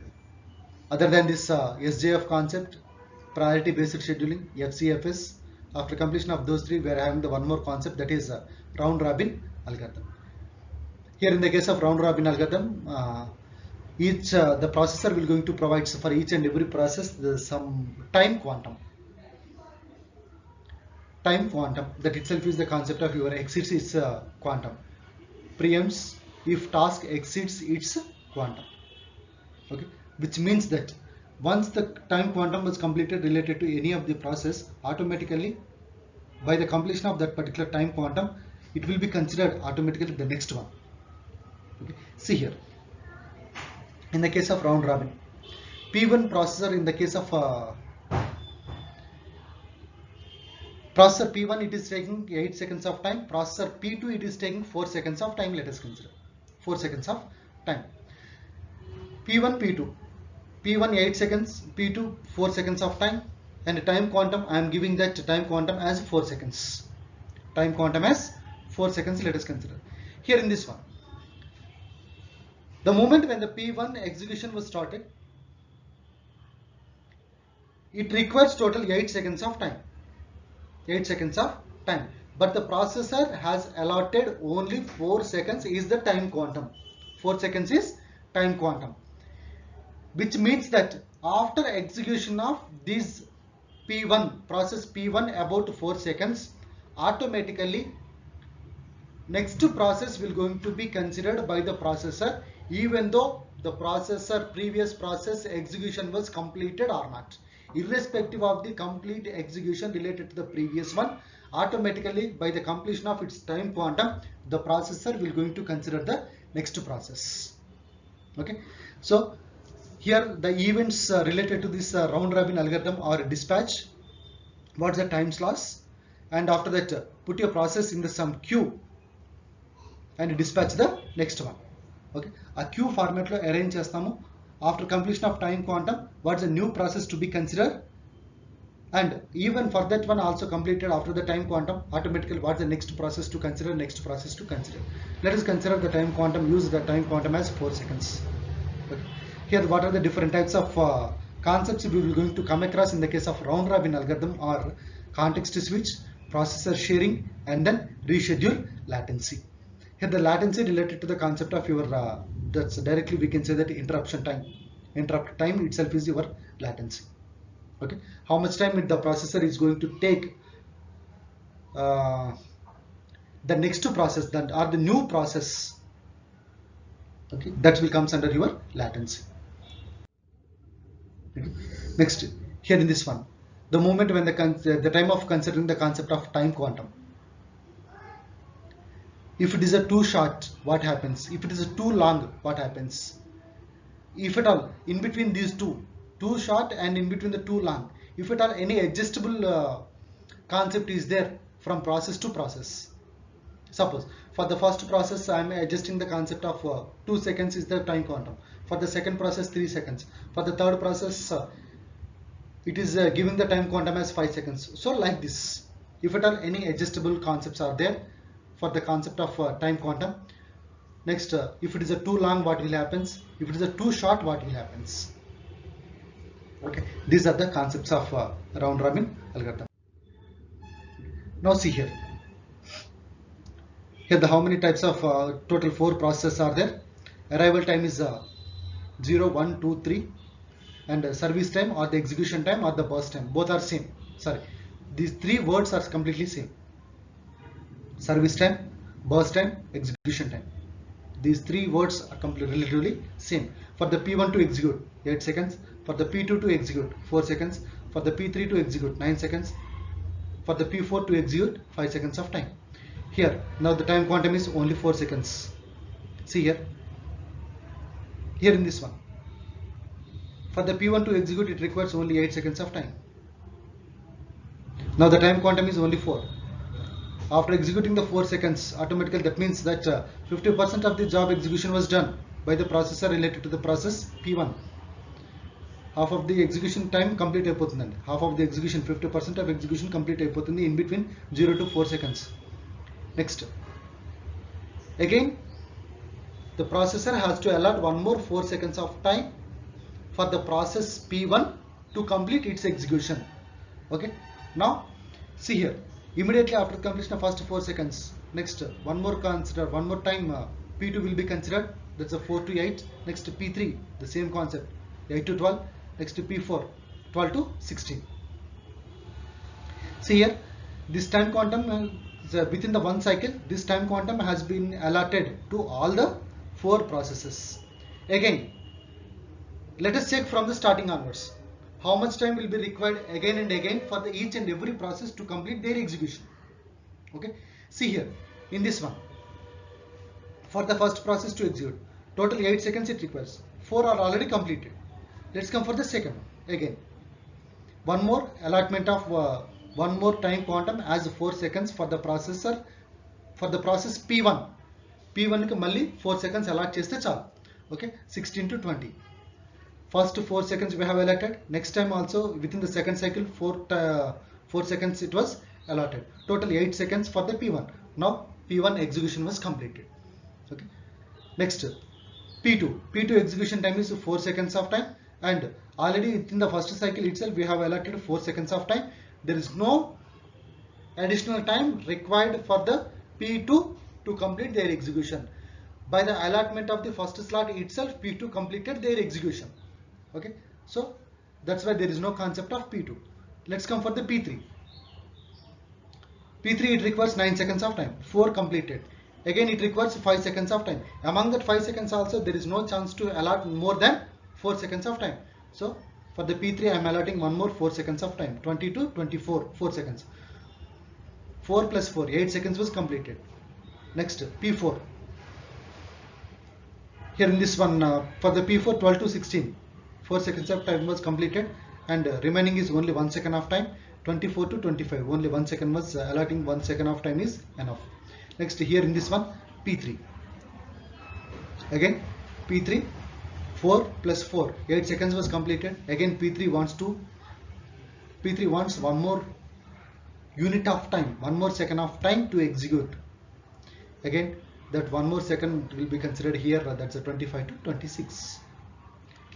other than this SJF concept, priority based scheduling, FCFS, after completion of those three we are having the one more concept, that is round robin algorithm. Here in the case of round robin algorithm, the processor will going to provide for each and every process some time quantum. Time quantum, that itself is the concept of your exceeds its quantum. Preempts if task exceeds its quantum. Okay, which means that once the time quantum was completed related to any of the process, automatically by the completion of that particular time quantum, it will be considered automatically the next one. Okay, see here. In the case of round robin, P1 processor, in the case of processor P1, it is taking 8 seconds of time. Processor P2, it is taking 4 seconds of time. Let us consider 4 seconds of time. P1, P2, P1 8 seconds, P2 4 seconds of time, and time quantum, I am giving that time quantum as 4 seconds. Time quantum as 4 seconds. Let us consider here in this one. The moment when the P1 execution was started, it requires total 8 seconds of time. 8 seconds of time. But the processor has allotted only 4 seconds is the time quantum. 4 seconds is time quantum. Which means that after execution of this P1, process P1 about 4 seconds, automatically next process will going to be considered by the processor, even though the processor previous process execution was completed or not. Irrespective of the complete execution related to the previous one, automatically by the completion of its time quantum, the processor will going to consider the next process. Okay, so here the events related to this round robin algorithm are dispatch, what's the time loss, and after that put your process in the some queue and dispatch the next one. Okay, a queue format lo arrange chestamu. After completion of time quantum, what's the new process to be considered, and even for that one also completed after the time quantum, automatically what's the next process to consider, next process to consider. Let us consider the time quantum, use the time quantum as 4 seconds. Okay. Here what are the different types of concepts we will going to come across in the case of round robin algorithm, or context switch, processor sharing, and then reschedule latency. Here the latency related to the concept of your that's directly we can say that interruption time. Interrupt time itself is your latency. Okay, how much time the processor is going to take the next process, that or the new process. Okay, that will comes under your latency. Okay. Next, here in this one, the moment when the time of considering the concept of time quantum. If it is a too short, what happens? If it is a too long, what happens? If at all in between these two, too short and in between the too long, if at all any adjustable concept is there from process to process. Suppose for the first process I am adjusting the concept of 2 seconds is the time quantum. For the second process 3 seconds. For the third process it is giving the time quantum as 5 seconds. So like this, if at all any adjustable concepts are there for the concept of time quantum. Next, if it is a too long, what will happens? If it is a too short, what will happens? Okay, these are the concepts of round robin algorithm. Now see here. Here the how many types of total 4 processes are there? Arrival time is 0, 1, 2, 3, and service time or the execution time or the burst time. Both are same. Sorry, these 3 words are completely same. Service time, burst time, execution time. These 3 words are completely relatively same. For the P1 to execute 8 seconds, for the P2 to execute 4 seconds, for the P3 to execute 9 seconds, for the P4 to execute 5 seconds of time. Here now the time quantum is only 4 seconds. See here in this one, for the P1 to execute it requires only 8 seconds of time. Now the time quantum is only 4. After executing the 4 seconds automatically, that means that 50% of the job execution was done by the processor related to the process P1. Half of the execution time complete అయిపోతుందండి. Half of the execution, 50% of execution complete అయిపోతుంది in between 0 to 4 seconds. Next, again the processor has to allot one more 4 seconds of time for the process P1 to complete its execution. Okay, now see here, immediately after completion of first 4 seconds, next one more time P2 will be considered, that's a 4 to 8. Next P3, the same concept, 8 to 12. Next P4, 12 to 16. See here, this time quantum within the one cycle, this time quantum has been allotted to all the 4 processes. Again, let us check from the starting onwards. How much time will be required again and again for the each and every process to complete their execution? Okay, see here in this one, for the first process to execute, total 8 seconds it requires. 4 are already completed. Let's come for the second. Again, one more allotment of one more time quantum as 4 seconds for the processor, for the process P1. P1 ki malli 4 seconds allot cheste chalu. Okay, 16 to 20. First 4 seconds we have allotted. Next time also within the second cycle 4 seconds it was allotted. Total 8 seconds for the P1. Now P1 execution was completed. Okay. Next P2 execution time is 4 seconds of time, and already in the first cycle itself we have allotted 4 seconds of time. There is no additional time required for the P2 to complete their execution. By the allotment of the first slot itself, P2 completed their execution. Okay, so that's why there is no concept of P2. Let's come for the P3. P3 it requires 9 seconds of time. 4 completed. Again it requires 5 seconds of time. Among that 5 seconds also there is no chance to allot more than 4 seconds of time. So for the P3 I am allotting one more 4 seconds of time. 20 to 24, 4 seconds. 4 plus 4, 8 seconds was completed. Next P4. Here in this one, for the P4 12 to 16, 4 seconds of time was completed, and remaining is only 1 second of time. 24 to 25, only 1 second was allotting, 1 second of time is enough. Next here in this one, P3. Again P3, 4 plus 4, 8 seconds was completed. Again P3 wants one more unit of time, one more second of time to execute. Again that one more second will be considered here, that's a 25 to 26.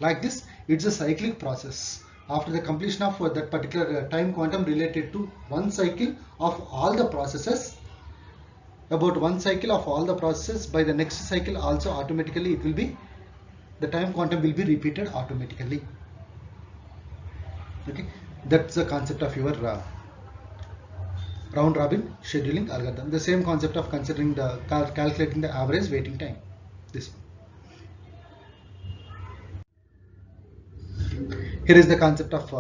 Like this, it's a cyclic process. After the completion of that particular time quantum related to one cycle of all the processes, about one cycle of all the processes, by the next cycle also automatically it will be, the time quantum will be repeated automatically. Okay, that's the concept of your round robin scheduling algorithm. The same concept of considering the calculating the average waiting time. This one. Here is the concept of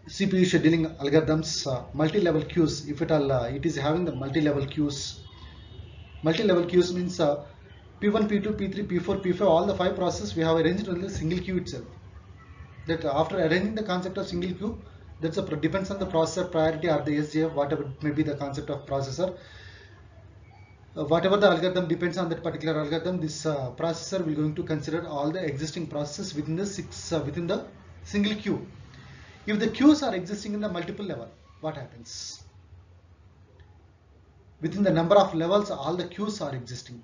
CPU scheduling algorithms, multi-level queues. If at all it is having the multi-level queues. Multi-level queues means P1, P2, P3, P4, P5, all the 5 processes we have arranged only the single queue itself. That after arranging the concept of single queue, that's depends on the processor priority or the SJF, whatever may be the concept of processor. whatever the algorithm depends on that particular algorithm, this processor will going to consider all the existing processes within the within the single queue. If the queues are existing in the multiple level, what happens? Within the number of levels, all the queues are existing.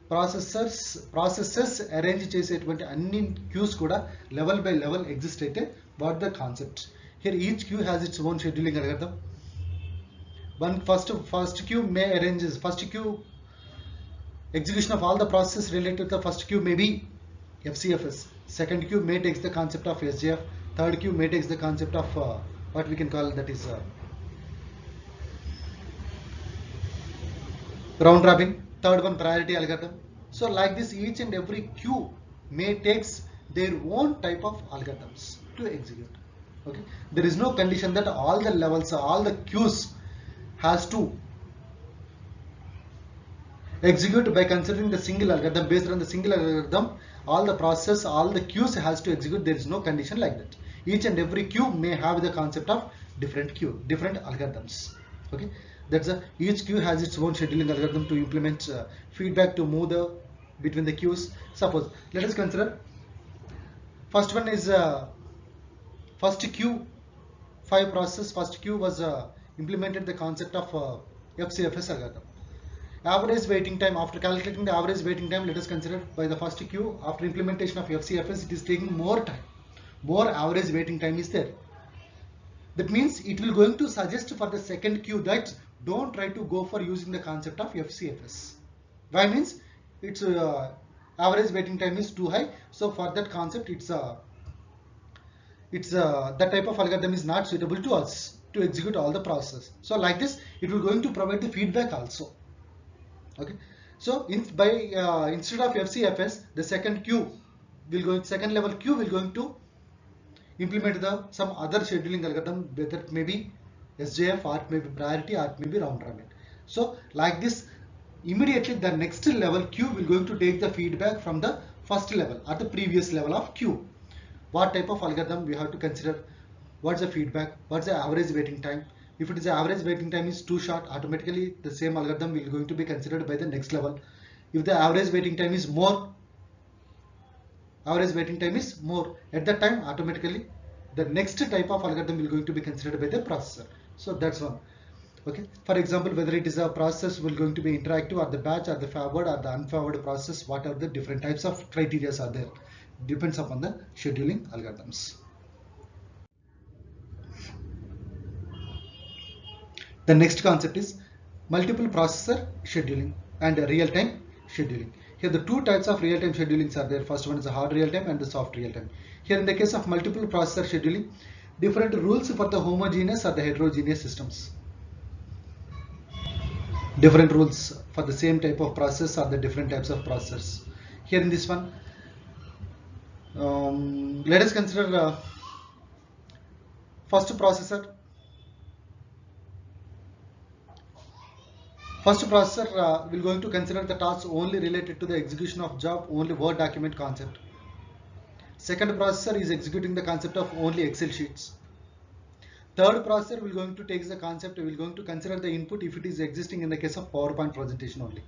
Processes arrange చేసేటువంటి అన్ని queues కూడా level by level exist అయితే what the concept. Here each queue has its own scheduling algorithm. First queue may arranges first queue execution of all the processes related to the first queue may be FCFS. Second queue may takes the concept of SJF. Third queue may takes the concept of what we can call that is round robin. Third one priority algorithm. So like this, each and every queue may takes their own type of algorithms to execute. Okay, there is no condition that all the levels, all the queues has to execute by considering the single algorithm. Based on the single algorithm, all the process, all the queues has to execute. There is no condition like that. Each and every queue may have the concept of different algorithms. Okay, that's each queue has its own scheduling algorithm to implement feedback to move between the queues. Suppose let us consider first one is first queue 5 process. First queue was implemented the concept of FCFS algorithm. Average waiting time, after calculating the average waiting time, let us consider by the first queue after implementation of FCFS, it is taking more time, more average waiting time is there. That means it will going to suggest for the second queue that don't try to go for using the concept of FCFS. Why? Means its average waiting time is too high, so for that concept that type of algorithm is not suitable to us to execute all the process. So like this, it will going to provide the feedback also. Okay, so instead of FCFS, the second level queue will going to implement some other scheduling algorithm, whether it may be SJF or it may be priority or it may be round robin. So like this, immediately the next level queue will going to take the feedback from the first level or the previous level of queue. What type of algorithm we have to consider? What's the feedback? What's the average waiting time? If it is the average waiting time is too short, automatically the same algorithm will going to be considered by the next level. If the average waiting time is more, at that time automatically the next type of algorithm will going to be considered by the processor. So that's one. Okay, for example, whether it is a process will going to be interactive or the batch or the forward or the unforward process, what are the different types of criteria are there, depends upon the scheduling algorithms. The next concept is multiple processor scheduling and real-time scheduling. Here the two types of real-time schedulings are there. First one is the hard real-time and the soft real-time. Here in the case of multiple processor scheduling, different rules for the homogeneous or the heterogeneous systems. Different rules for the same type of process or the different types of processors. Here in this one, let us consider first processor. First processor will going to consider the tasks only related to the execution of job, only Word document concept. Second processor is executing the concept of only Excel sheets. Third processor will going to take the concept, will going to consider the input if it is existing in the case of PowerPoint presentation only.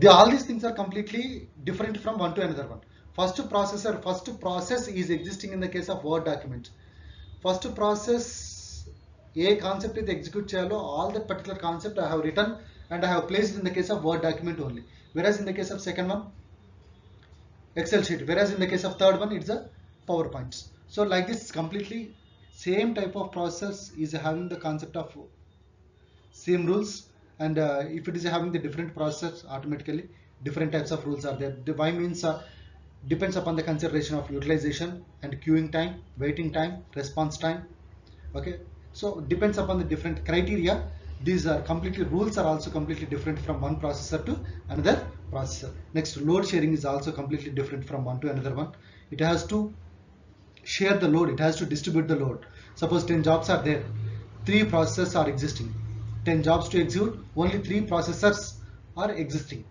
All these things are completely different from one to another one. First process is existing in the case of Word document. First process, a concept is execute chalo, all that particular concept I have written and I have placed in the case of Word document only. Whereas in the case of second one, Excel sheet. Whereas in the case of third one, it's a PowerPoints. So like this, completely same type of process is having the concept of same rules, and if it is having the different process, automatically different types of rules are there. The why means depends upon the consideration of utilization and queuing time, waiting time, response time. Okay, so depends upon the different criteria. These are completely rules are also completely different from one processor to another processor. Next, load sharing is also completely different from one to another one. It has to share the load, it has to distribute the load. Suppose 10 jobs are there, 3 processors are existing. 10 jobs to execute, only 3 processors are existing.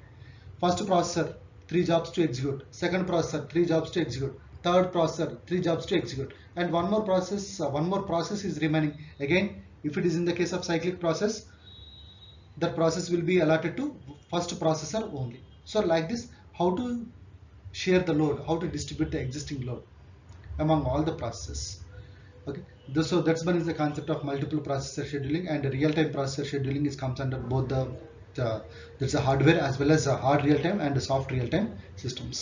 First processor, 3 jobs to execute. Second processor, 3 jobs to execute. Third processor, 3 jobs to execute. And one more process is remaining. Again, If it is in the case of cyclic process, that process will be allotted to first processor only. So like this, how to share the load, how to distribute the existing load among all the processes. Okay, so that's one is the concept of multiple processor scheduling, and real-time processor scheduling is comes under both that's a hardware as well as a hard real-time and soft real-time systems.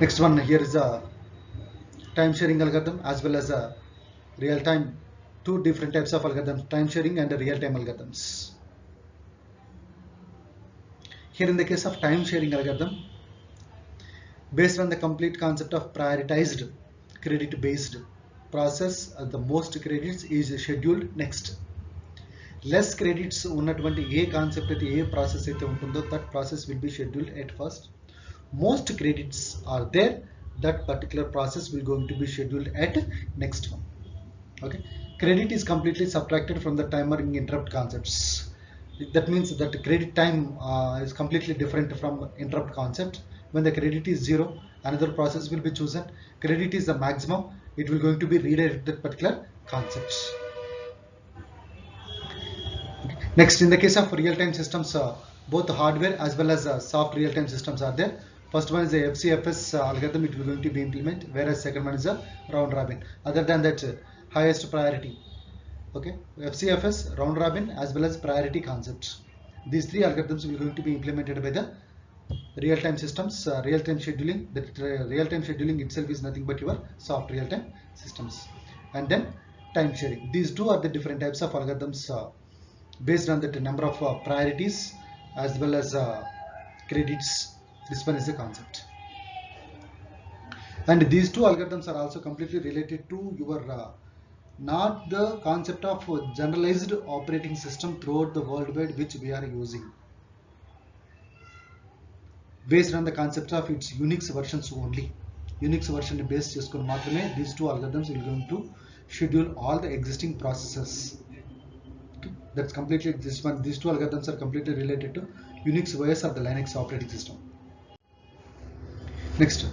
Next one here is a time sharing algorithm as well as a real-time, two different types of algorithms, time sharing and real-time algorithms. Here in the case of time sharing algorithm, based on the complete concept of prioritized credit based process, the most credits is scheduled next. Less credits ఉన్నటువంటి ఏ concept అయితే ఏ process అయితే ఉంటుందో that process will be scheduled at first. Most credits are there, that particular process will going to be scheduled at next one. Okay, credit is completely subtracted from the timing interrupt concepts. That means that credit time is completely different from interrupt concept. When the credit is 0, another process will be chosen. Credit is the maximum, it will going to be redirected that particular concepts. Next, in the case of real-time systems, both hardware as well as soft real-time systems are there. First one is the FCFS algorithm, it will going to be implemented, whereas second one is a round robin. Other than that, highest priority. Okay, FCFS, round robin as well as priority concepts. These three algorithms will going to be implemented by the real-time systems. Real-time scheduling, that real-time scheduling itself is nothing but your soft real-time systems. And then time sharing. These two are the different types of algorithms based on the number of priorities as well as credits. This one is the concept. And these two algorithms are also completely related to your not the concept of generalized operating system throughout the world wide which we are using. Based on the concept of its Unix versions only. Unix version based cheskoni maatrame these two algorithms will going to schedule all the existing processes. Okay, that's completely this one. These two algorithms are completely related to Unix OS or the Linux operating system. Next,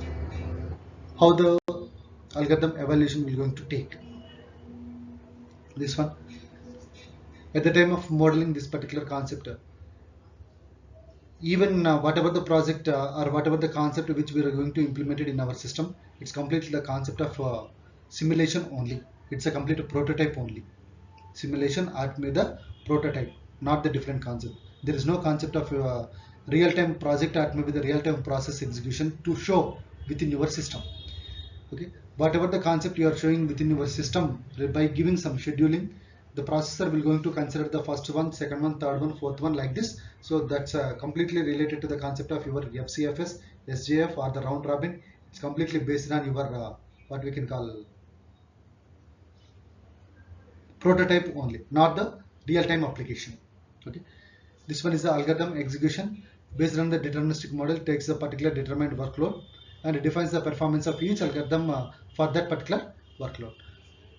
how the algorithm evaluation will going to take. This one, at the time of modeling this particular concept, even whatever the project or whatever the concept which we are going to implement it in our system, it's completely the concept of simulation only. It's a complete prototype only. Simulation art made the prototype, not the different concept. There is no concept of real-time project art maybe the real-time process execution to show within your system. Okay, whatever the concept you are showing within your system, by giving some scheduling, the processor will going to consider the first one, second one, third one, fourth one, like this. So that's completely related to the concept of your FCFS, SJF or the round robin. It's completely based on your what we can call prototype only, not the real-time application. Okay, this one is the algorithm execution based on the deterministic model, takes a particular determined workload and defines the performance of each algorithm for that particular workload.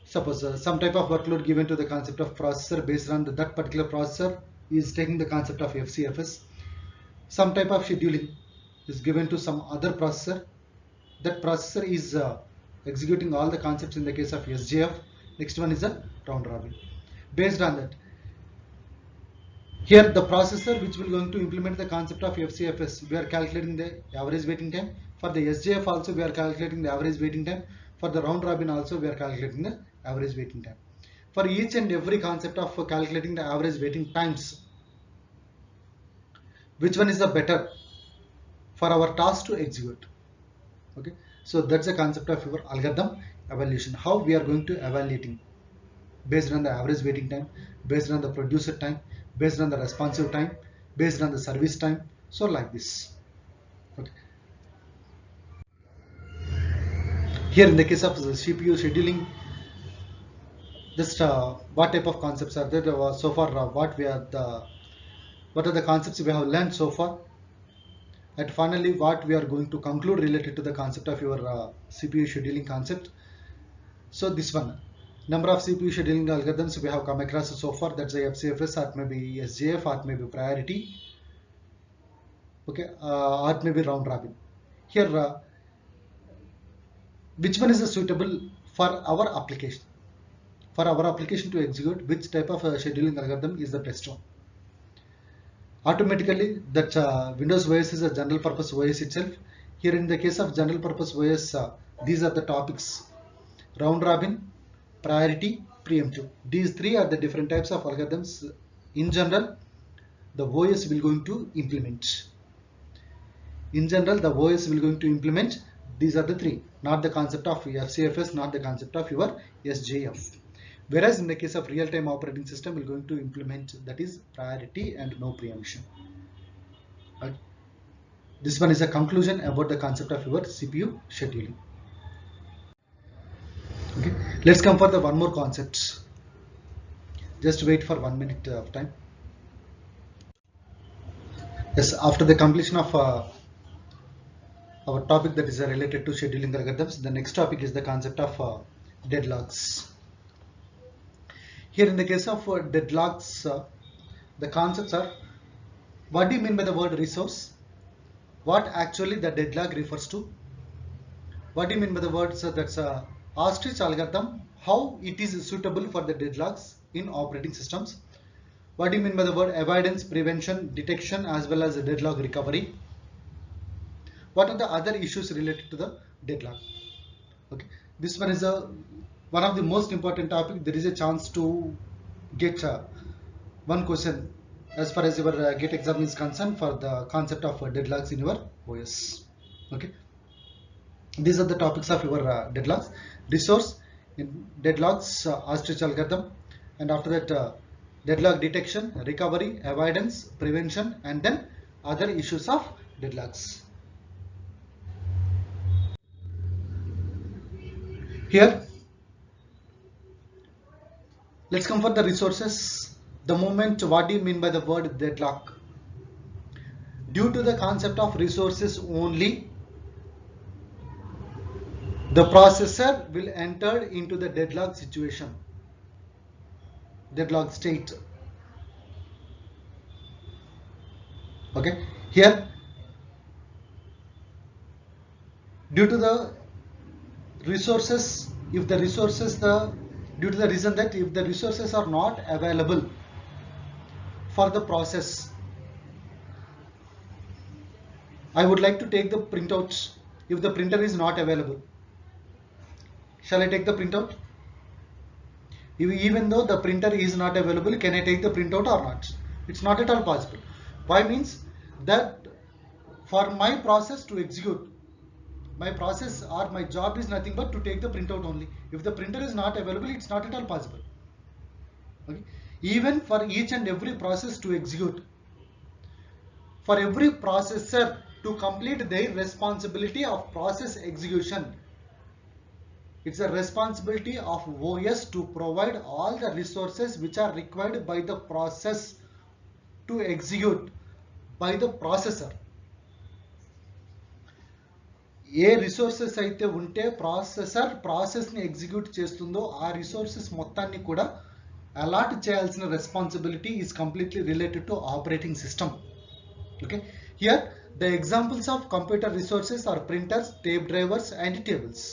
Suppose some type of workload given to the concept of processor, based on that particular processor is taking the concept of FCFS. Some type of scheduling is given to some other processor. That processor is executing all the concepts in the case of SJF. Next one is a round robin. Based on that, here the processor which will going to implement the concept of FCFS, we are calculating the average waiting time. For the SJF also we are calculating the average waiting time. For the round robin also we are calculating the average waiting time. For each and every concept of calculating the average waiting times, which one is the better for our task to execute? Okay, so that's the concept of your algorithm evaluation. How we are going to evaluating based on the average waiting time, based on the producer time, based on the responsive time, based on the service time. So like this. Okay, here in the case of the CPU scheduling, just what type of concepts are there so far, what are the concepts we have learned so far, and finally what we are going to conclude related to the concept of your CPU scheduling concept. So this one, number of CPU scheduling algorithms we have come across so far, that's the FCFS, or maybe SJF, or maybe priority, okay, or maybe round robin. Here which one is suitable for our application? for our application to execute, which type of scheduling algorithm is the best one. Automatically that Windows OS is a general purpose OS itself. Here in the case of general purpose OS, these are the topics: round robin, priority, preemptive. These three are the different types of algorithms in general the OS will going to implement. In general, the OS will going to implement. These are the three, not the concept of FCFS, not the concept of your SJF. Whereas in the case of real-time operating system, we're going to implement, that is priority and no preemption. Right. This one is a conclusion about the concept of your CPU scheduling. Okay, let's come for the one more concept. Just wait for 1 minute of time. Yes, after the completion of our topic that is related to scheduling algorithms, the next topic is the concept of deadlocks. Here in the case of deadlocks, the concepts are: what do you mean by the word resource? What actually the deadlock refers to? What do you mean by the word that's a ostrich algorithm? How it is suitable for the deadlocks in operating systems? What do you mean by the word avoidance, prevention, detection, as well as deadlock recovery? What are the other issues related to the deadlock? Okay, this one is one of the most important topic. There is a chance to get one question as far as your GATE exam is concerned for the concept of deadlocks in your OS. Okay, these are the topics of your deadlocks: resource, in deadlocks, ostrich algorithm, and after that deadlock detection, recovery, avoidance, prevention, and then other issues of deadlocks. Here, let's come for the resources. The moment, what do you mean by the word deadlock? Due to the concept of resources only, the processor will enter into the deadlock situation, deadlock state. Okay, here, due to the resources, if the resources, due to the reason that if the resources are not available for the process, I would like to take the printout. If the printer is not available, shall I take the printout? Even though the printer is not available, can I take the printout or not? It's not at all possible. Why? Means that for my process to execute, my process or my job is nothing but to take the printout only. If the printer is not available, it's not at all possible. Okay, even for each and every process to execute, for every processor to complete their responsibility of process execution, it's a responsibility of OS to provide all the resources which are required by the process to execute by the processor. A resources అయితే ఉంటే processor ప్రాసెస్ని execute చేస్తుందో ఆ resources మొత్తాన్ని కూడా allot చేయాల్సిన responsibility is completely related to operating system. Okay, here the examples of computer resources are printers, tape drivers and tables.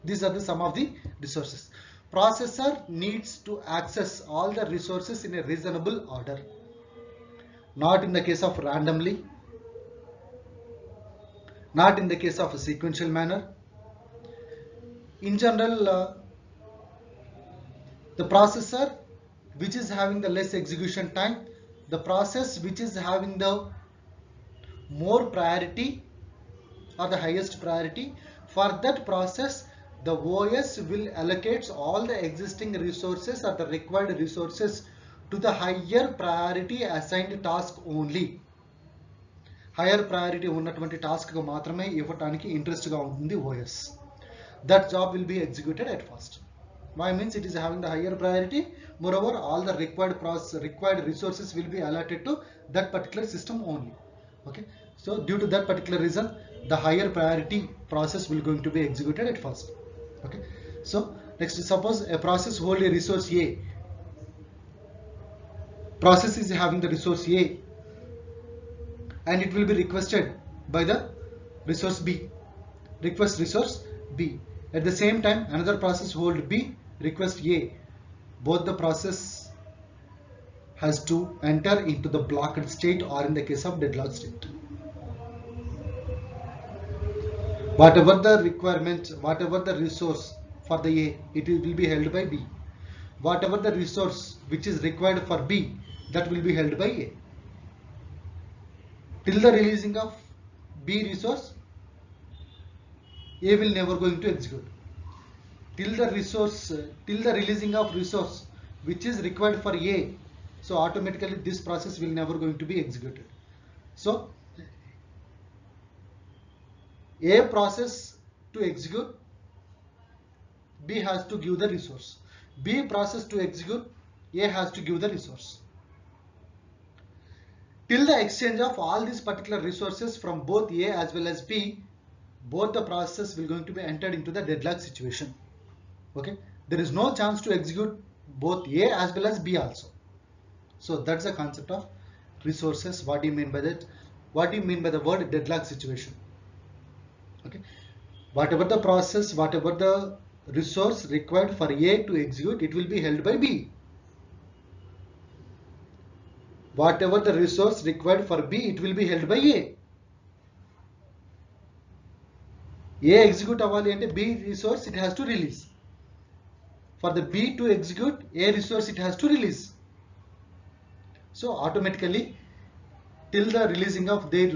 These are the some of the resources. Processor needs to access all the resources in a reasonable order, not in the case of randomly, not in the case of a sequential manner. In general, the processor which is having the less execution time, the process which is having the more priority or the highest priority, for that process the OS will allocate all the existing resources or the required resources to the higher priority assigned task only. Higher priority ఉన్నటువంటి task కు మాత్రమే ఇవ్వడానికి interest గా ఉంటుంది OS. That job will be executed at first. Why? Means it is having the higher priority. Moreover, all the required resources will be allotted to that particular system only. Okay, so due to that particular reason, the higher priority process will going to be executed at first. Okay, so next, suppose a process hold a resource A. Process is having the resource A and it will be requested by the resource B. Request resource B. At the same time, another process hold B, request A. both the process has to enter into the blocked state, or in the case of deadlock state. Whatever the requirement, whatever the resource for the A, it will be held by B. Whatever the resource which is required for B, that will be held by A. Till the releasing of B resource, A will never going to execute. Till the releasing of resource which is required for A, so automatically this process will never going to be executed. So A process to execute, B has to give the resource. B process to execute, A has to give the resource. Till the exchange of all these particular resources from both A as well as B, both the processes will going to be entered into the deadlock situation. Okay, there is no chance to execute both A as well as B also. So that's the concept of resources. What do you mean by that? What do you mean by the word deadlock situation? Okay, whatever the process, whatever the resource required for A to execute, it will be held by B. Whatever the resource required for B, it will be held by A. A execute avali ante B resource it has to release. For the B to execute, A resource it has to release. So automatically, till the releasing of their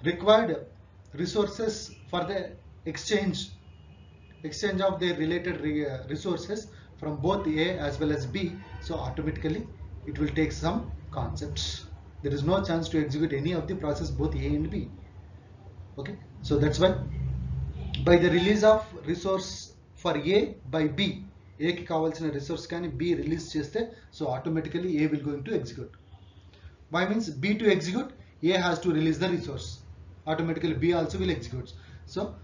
required resources for the exchange of their related resources from both A as well as B, so automatically it will take some concepts. There is no chance to execute any of the process both A and B. Okay, so that's why by the release of resource for A by B, A ki kavalsina resource kani B release cheste, so automatically A will going to execute. Why means B to execute, A has to release the resource. Automatically B also will execute. So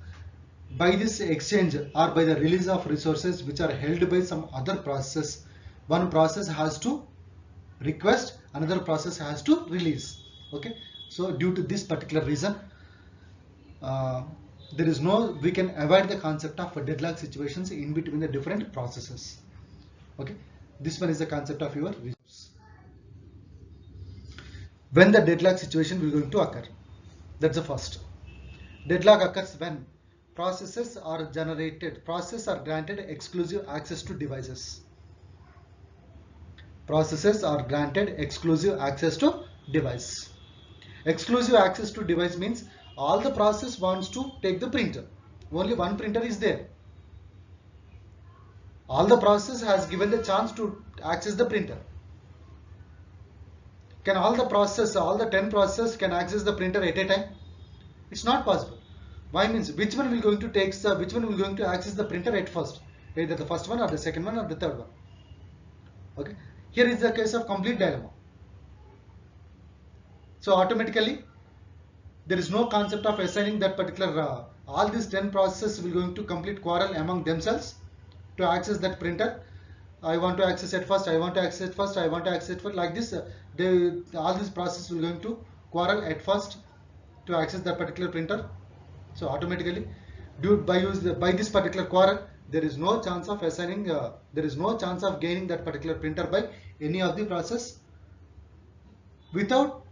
by this exchange or by the release of resources which are held by some other process, one process has to request, another process has to release. Okay, so due to this particular reason, there is no, we can avoid the concept of deadlock situations in between the different processes. Okay, this one is the concept of your resource. When the deadlock situation will going to occur, that's the first. Deadlock occurs when processes are granted exclusive access to devices. Processes are granted exclusive access to device. Exclusive access to device means all the process wants to take the printer. Only one printer is there. All the process has given the chance to access the printer. Can all the 10 processes can access the printer at a time? It's not possible. Why means which one will going to access the printer at first? Either the first one or the second one or the third one. Okay. Here is the case of complete dilemma. So automatically there is no concept of assigning that particular all these 10 processes will going to complete quarrel among themselves to access that printer. I want to access it first, I want to access it first, I want to access it first. Like this, all these processes will going to quarrel at first to access that particular printer. So automatically, by this particular quarrel, there is no chance of assigning, there is no chance of gaining that particular printer by any of the process. Without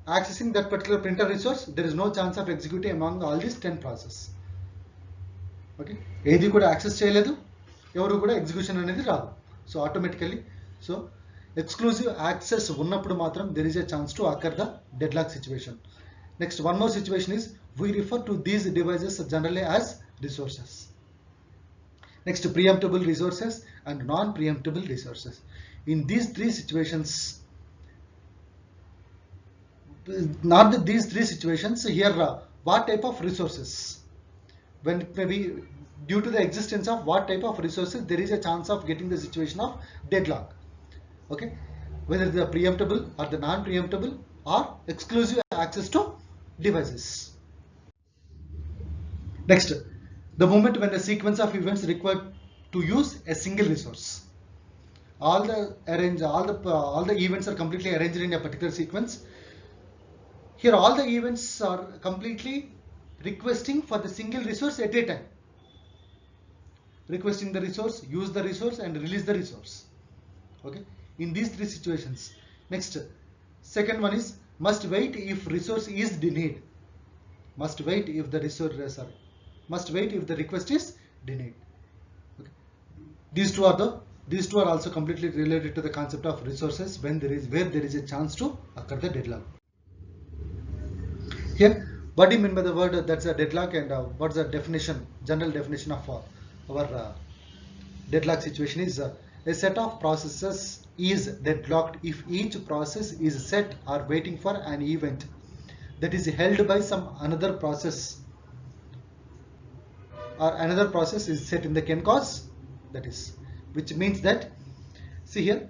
accessing that particular printer resource, there is no chance of executing among all these 10 processes. Okay, ఏది కూడా access చేయలేదు, ఎవరు కూడా execution అనేది రాదు. So automatically exclusive access ఉన్నప్పుడు మాత్రం there is a chance to occur the deadlock situation. Next, one more situation is we refer to these devices generally as resources. Next, preemptible resources and non-preemptible resources. In these three situations, here what type of resources, when maybe due to the existence of what type of resources, there is a chance of getting the situation of deadlock. Okay, whether the preemptible or the non-preemptible or exclusive access to devices. Next, the moment when the sequence of events required to use a single resource. All the events are completely arranged in a particular sequence. Here all the events are completely requesting for the single resource at a time. Requesting the resource, use the resource and release the resource. Okay, in these three situations. Next, second one is must wait if resource is denied. Must wait if the must wait if the request is denied. Okay. These two are also completely related to the concept of resources where there is a chance to occur the deadlock. Here, what do you mean by the word that's a deadlock, and what's the definition, general definition of our deadlock situation is a set of processes is deadlocked if each process is set or waiting for an event that is held by some another process, or another process is set in the can cause, that is, which means that, see here,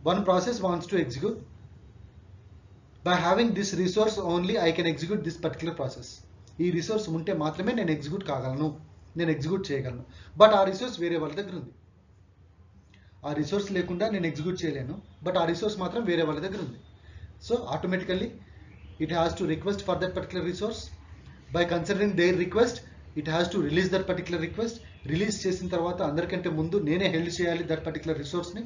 one process wants to execute. By having this resource only I can execute this particular process. ఈ resource ఉంటే మాత్రమే నేను execute కాగలను, నేను execute చేయగలను. But ఆ resource వేరే వాళ్ళ దగ్గర ఉంది. ఆ రిసోర్స్ లేకుండా నేను ఎగ్జిక్యూట్ చేయలేను, బట్ ఆ రిసోర్స్ మాత్రం వేరే వాళ్ళ దగ్గర ఉంది. So automatically it has to request for that particular resource. By considering their request, it has to release that particular request. Release చేసిన తర్వాత అందరికంటే ముందు నేనే హెల్డ్ చేయాలి that particular resource ని.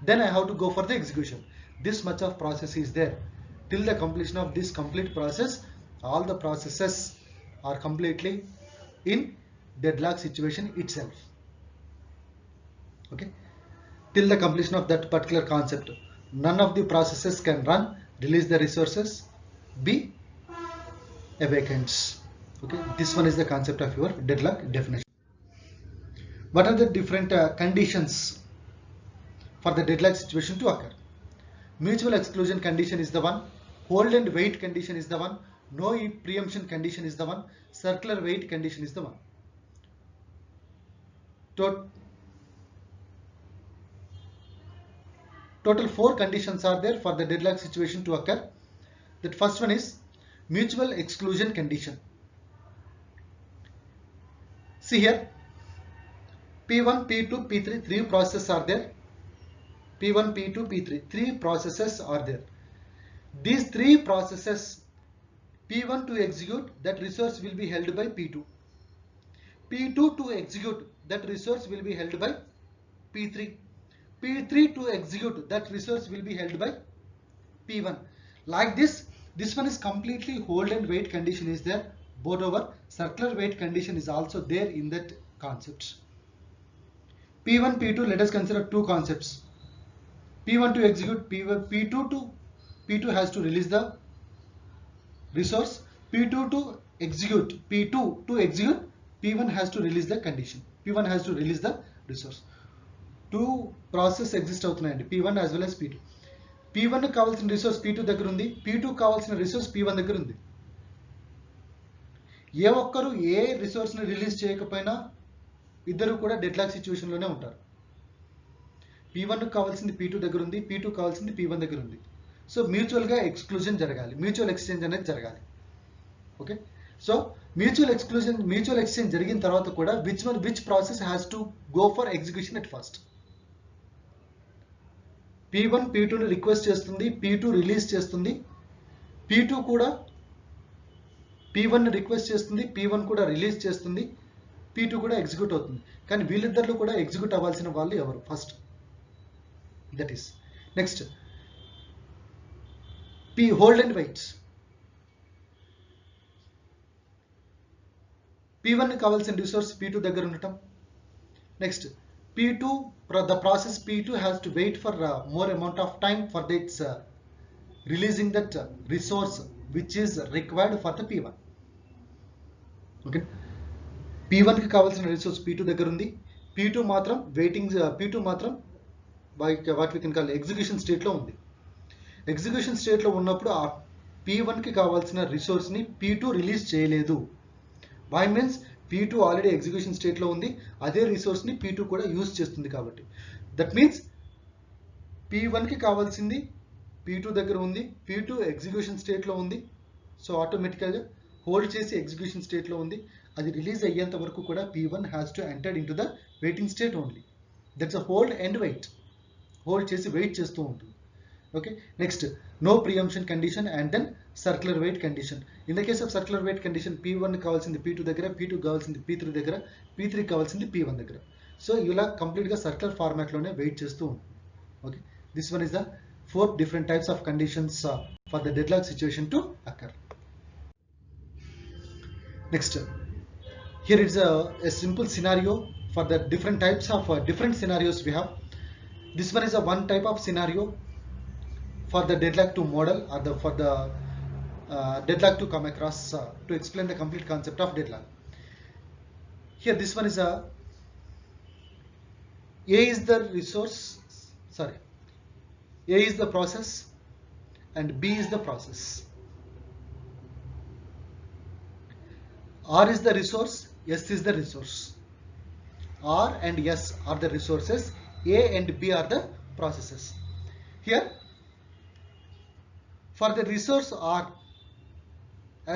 Then I have to go for the execution. This much of process is there. Till the completion of this complete process, all the processes are completely in deadlock situation itself. Okay. Till the completion of that particular concept, none of the processes can run, release the resources, be vacant. Okay, this one is the concept of your deadlock definition. What are the different conditions for the deadlock situation to occur? Mutual exclusion condition is the one, hold and wait condition is the one, no preemption condition is the one, circular wait condition is the one. Total 4 conditions are there for the deadlock situation to occur. That first one is mutual exclusion condition. See here, P1, P2, P3, 3 processes are there. P1, P2, P3, 3 processes are there. These 3 processes, P1 to execute, that resource will be held by P2. P2 to execute, that resource will be held by P3. P3 to execute, that resource will be held by P1. Like this one is completely hold and wait condition is there. Moreover, circular wait condition is also there in that concept. P1, P2, let us consider 2 concepts. P1 to execute, P2 has to release the resource. P2 to execute, P1 has to release the condition. P1 has to release the resource. 2 process exist అవుతున్నాయండి, P1 as well as P2. P1 కావాల్సిన resource P2 దగ్గర ఉంది, P2 కావాల్సిన resource P1 దగ్గర ఉంది. ఏ ఒక్కరు ఏ resource ని release చేయకపోయినా ఇద్దరు కూడా డెడ్లాక్ సిచ్యువేషన్ లోనే ఉంటారు. P1 కావాల్సింది P2 దగ్గర ఉంది, P2 కావాల్సింది P1 దగ్గర ఉంది. సో మ్యూచువల్ గా ఎక్స్క్లూజన్ జరగాలి, మ్యూచువల్ ఎక్స్చేంజ్ అనేది జరగాలి. ఓకే, సో మ్యూచువల్ ఎక్స్చేంజ్ జరిగిన తర్వాత కూడా which process has to go for execution at first. P1 P2ని రిక్వెస్ట్ చేస్తుంది, P2 రిలీజ్ చేస్తుంది, P2 కూడా P1ని రిక్వెస్ట్ చేస్తుంది, P1 కూడా రిలీజ్ చేస్తుంది, P2 కూడా ఎగ్జిక్యూట్ అవుతుంది. కానీ వీళ్ళిద్దరిలో కూడా ఎగ్జిక్యూట్ అవ్వాల్సిన వాళ్ళు ఎవరు? First. That is next hold and wait. P1 కావాల్సిన రిసోర్స్ P2 దగ్గర ఉండటం. Next P2, the process P2 has to wait for more amount of time for its releasing that resource which is required for the P1. Okay, P1 కి కావాల్సిన resource P2 దగ్గర ఉంది, P2 మాత్రం what we can call execution state లో ఉంది. Execution state లో ఉన్నప్పుడు ఆ P1 కి కావాల్సిన రిసోర్స్ ని P2 రిలీజ్ చేయలేదు. Why means P2 already execution state లో ఉంది, అదే రిసోర్స్ ని P2 కూడా యూజ్ చేస్తుంది. కాబట్టి దట్ మీన్స్ P1 కి కావాల్సింది P2 దగ్గర ఉంది, P2 ఎగ్జిక్యూషన్ స్టేట్ లో ఉంది. సో ఆటోమేటికల్ గా హోల్డ్ చేసి ఎగ్జిక్యూషన్ స్టేట్ లో ఉంది. అది రిలీజ్ అయ్యేంత వరకు కూడా P1 has to enter into the waiting state only. That's a hold and wait. Hold చేసి వెయిట్ చేస్తూ ఉంటుంది. Okay, next no preemption condition and then circular wait condition. In the case of circular wait condition, P1 కావాల్సింది P2 దగ్గర, P2 కావాల్సింది P3 దగ్గర, P3 కావాల్సింది P1 దగ్గర. So ఇలా కంప్లీట్ గా సర్క్యులర్ ఫార్మాట్ లోనే వెయిట్ చేస్తూ ఉంటుంది. Okay, This one is the 4 different types of conditions for the deadlock situation to occur. Next, here is a simple scenario for the different types of different scenarios we have. This one is a one type of scenario for the deadlock to model, or for the deadlock to come across to explain the complete concept of deadlock. Here this one is A is the resource, A is the process and B is the process. R is the resource, S is the resource. R and S are the resources, A and B are the processes. Here, for the resource R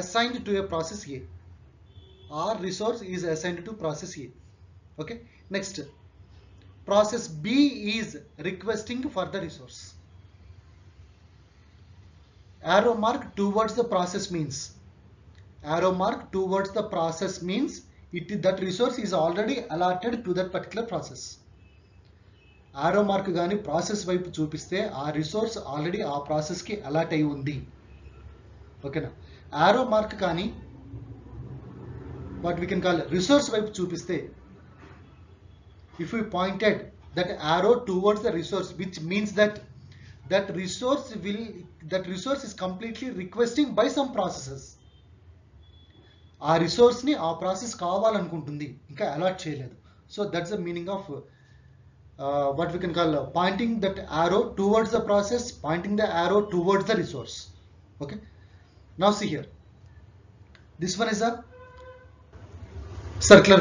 assigned to a process A, R resource is assigned to process A. Okay. Next, process B is requesting for the resource. Arrow mark towards the process means, that resource is already allotted to that particular process. Arrow mark gaani process వైపు చూపిస్తే ఆ resource already ఆ process కి allot అయి ఉంది. ఓకేనా? arrow mark కానీ what we can call resource వైపు చూపిస్తే, if we pointed that arrow towards the resource, which means that resource is completely requesting by some processes. ఆ రిసోర్స్ ని ఆ ప్రాసెస్ కావాలనుకుంటుంది, ఇంకా అలాట్ చేయలేదు. So that's the meaning of what we can call pointing that arrow towards the process, pointing the arrow towards the resource. Okay, now see here, this one is a circular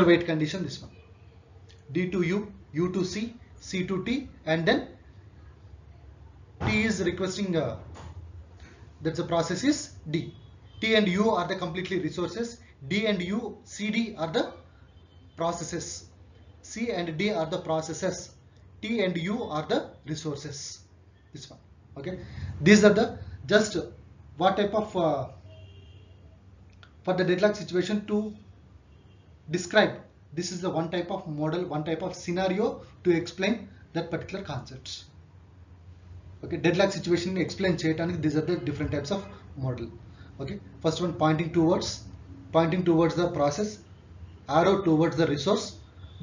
weight condition. This one, D to U, U to C, C to T, and then T is requesting that the process is D. T and U are the completely resources. D and U, CD are the processes. C and D are the processes. T and U are the resources. This one. Okay. These are the just what type of for the deadlock situation to describe. This is the one type of model, one type of scenario to explain that particular concepts. Okay. Deadlock situation explain cheyadaniki these are the different types of model. Okay. First one, pointing towards the process, arrow towards the resource.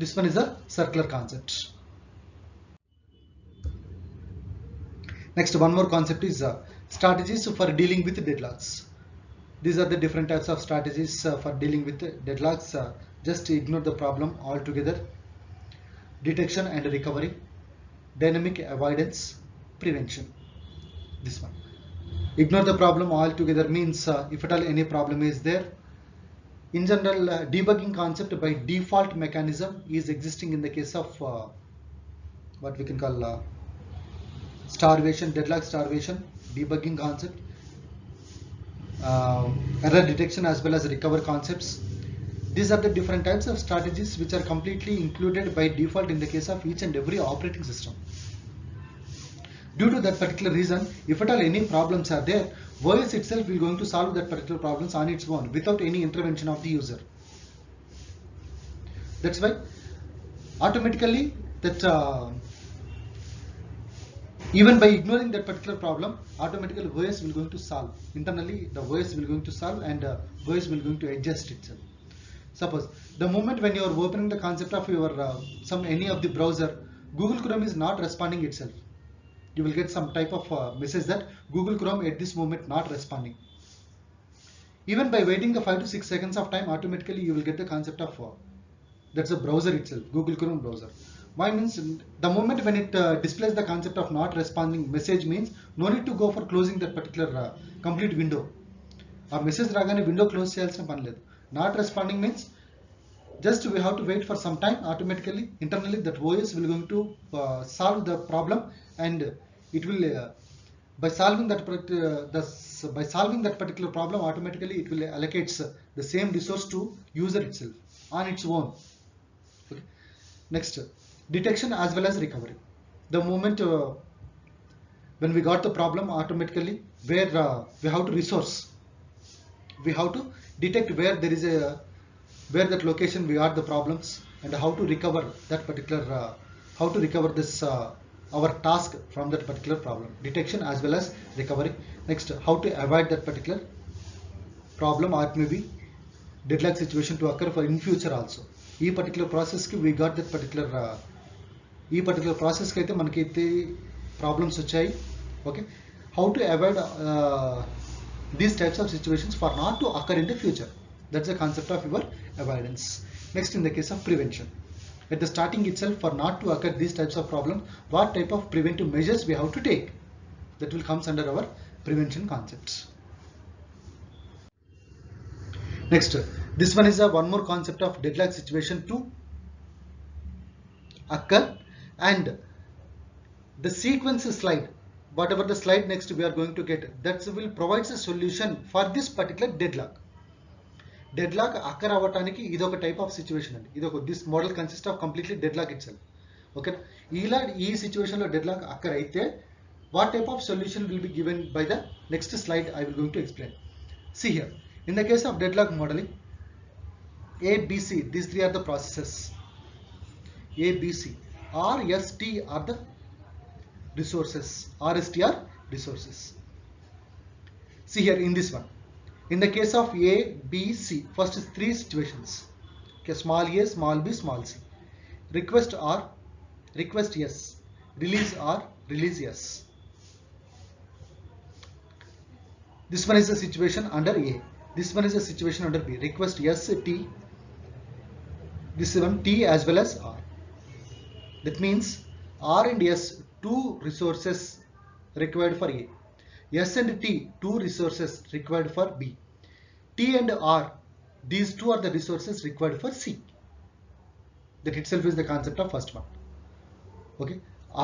This one is a circular concept. Next, one more concept is strategies for dealing with deadlocks. These are the different types of strategies for dealing with deadlocks. Just ignore the problem altogether. Detection and recovery, dynamic avoidance, prevention. This one. Ignore the problem altogether means if at all any problem is there, in general, debugging concept by default mechanism is existing in the case of what we can call starvation, deadlock starvation, debugging concept, error detection as well as recover concepts. These are the different types of strategies which are completely included by default in the case of each and every operating system. Due to that particular reason, if at all any problems are there, OS itself will going to solve that particular problems on its own without any intervention of the user. That's why automatically that even by ignoring that particular problem, automatically OS will going to solve. Internally the OS will going to solve and OS will going to adjust itself. Suppose the moment when you are opening the concept of your any of the browser, Google Chrome is not responding itself. You will get some type of message that Google Chrome at this moment not responding. Even by waiting the 5 to 6 seconds of time, automatically you will get the concept of that's a browser itself, Google Chrome browser. Why means the moment when it displays the concept of not responding message means no need to go for closing that particular complete window. A message ragane window close cheyalsina pani ledhu. Not responding means just we have to wait for some time. Automatically internally that OS will going to solve the problem, and it will by solving that particular problem, automatically it will allocates the same resource to user itself on its own. Okay. Next, detection as well as recovery. The moment when we got the problem, automatically where we have to resource, we have to detect where there is where that location we got the problems and how to recover that particular how to recover this our task from that particular problem, detection as well as recovery. Next, how to avoid that particular problem or maybe deadlock situation to occur for in future also. ఈ particular process కి we got that particular ఈ particular process కి అయితే మనకైతే problems వచ్చాయి. Okay, how to avoid these types of situations for not to occur in the future. That's the concept of your avoidance. Next, in the case of prevention, at the starting itself, for not to occur these types of problems, what type of preventive measures we have to take, that will comes under our prevention concepts. Next, this one is a one more concept of deadlock situation to occur, and the sequence slide, whatever the slide next we are going to get, that will provides a solution for this particular deadlock. Deadlock occur అవ్వటానికి ఇది ఒక type of situation అండి. ఇది ఒక this model consist of completely deadlock it self. Okay, ఇలా ఈ situation లో deadlock అక్కర్ అయితే what type of solution will be given by the next slide I will going to explain. See here, in the case of deadlock modeling, A, B, C, these three are the processes. A, B, C, R, S, T are the resources. R, S, T are resources. See here in this one, in the case of A, B, C, first is three situations. Okay, small a, small b, small c. Request R, request yes. Release R, release yes. This one is the situation under A. This one is the situation under B. Request yes, T. This one T as well as R. That means R and S, two resources required for A. S and T, two resources required for B. T and R, these two are the resources required for C. That itself is the concept of first one. Okay,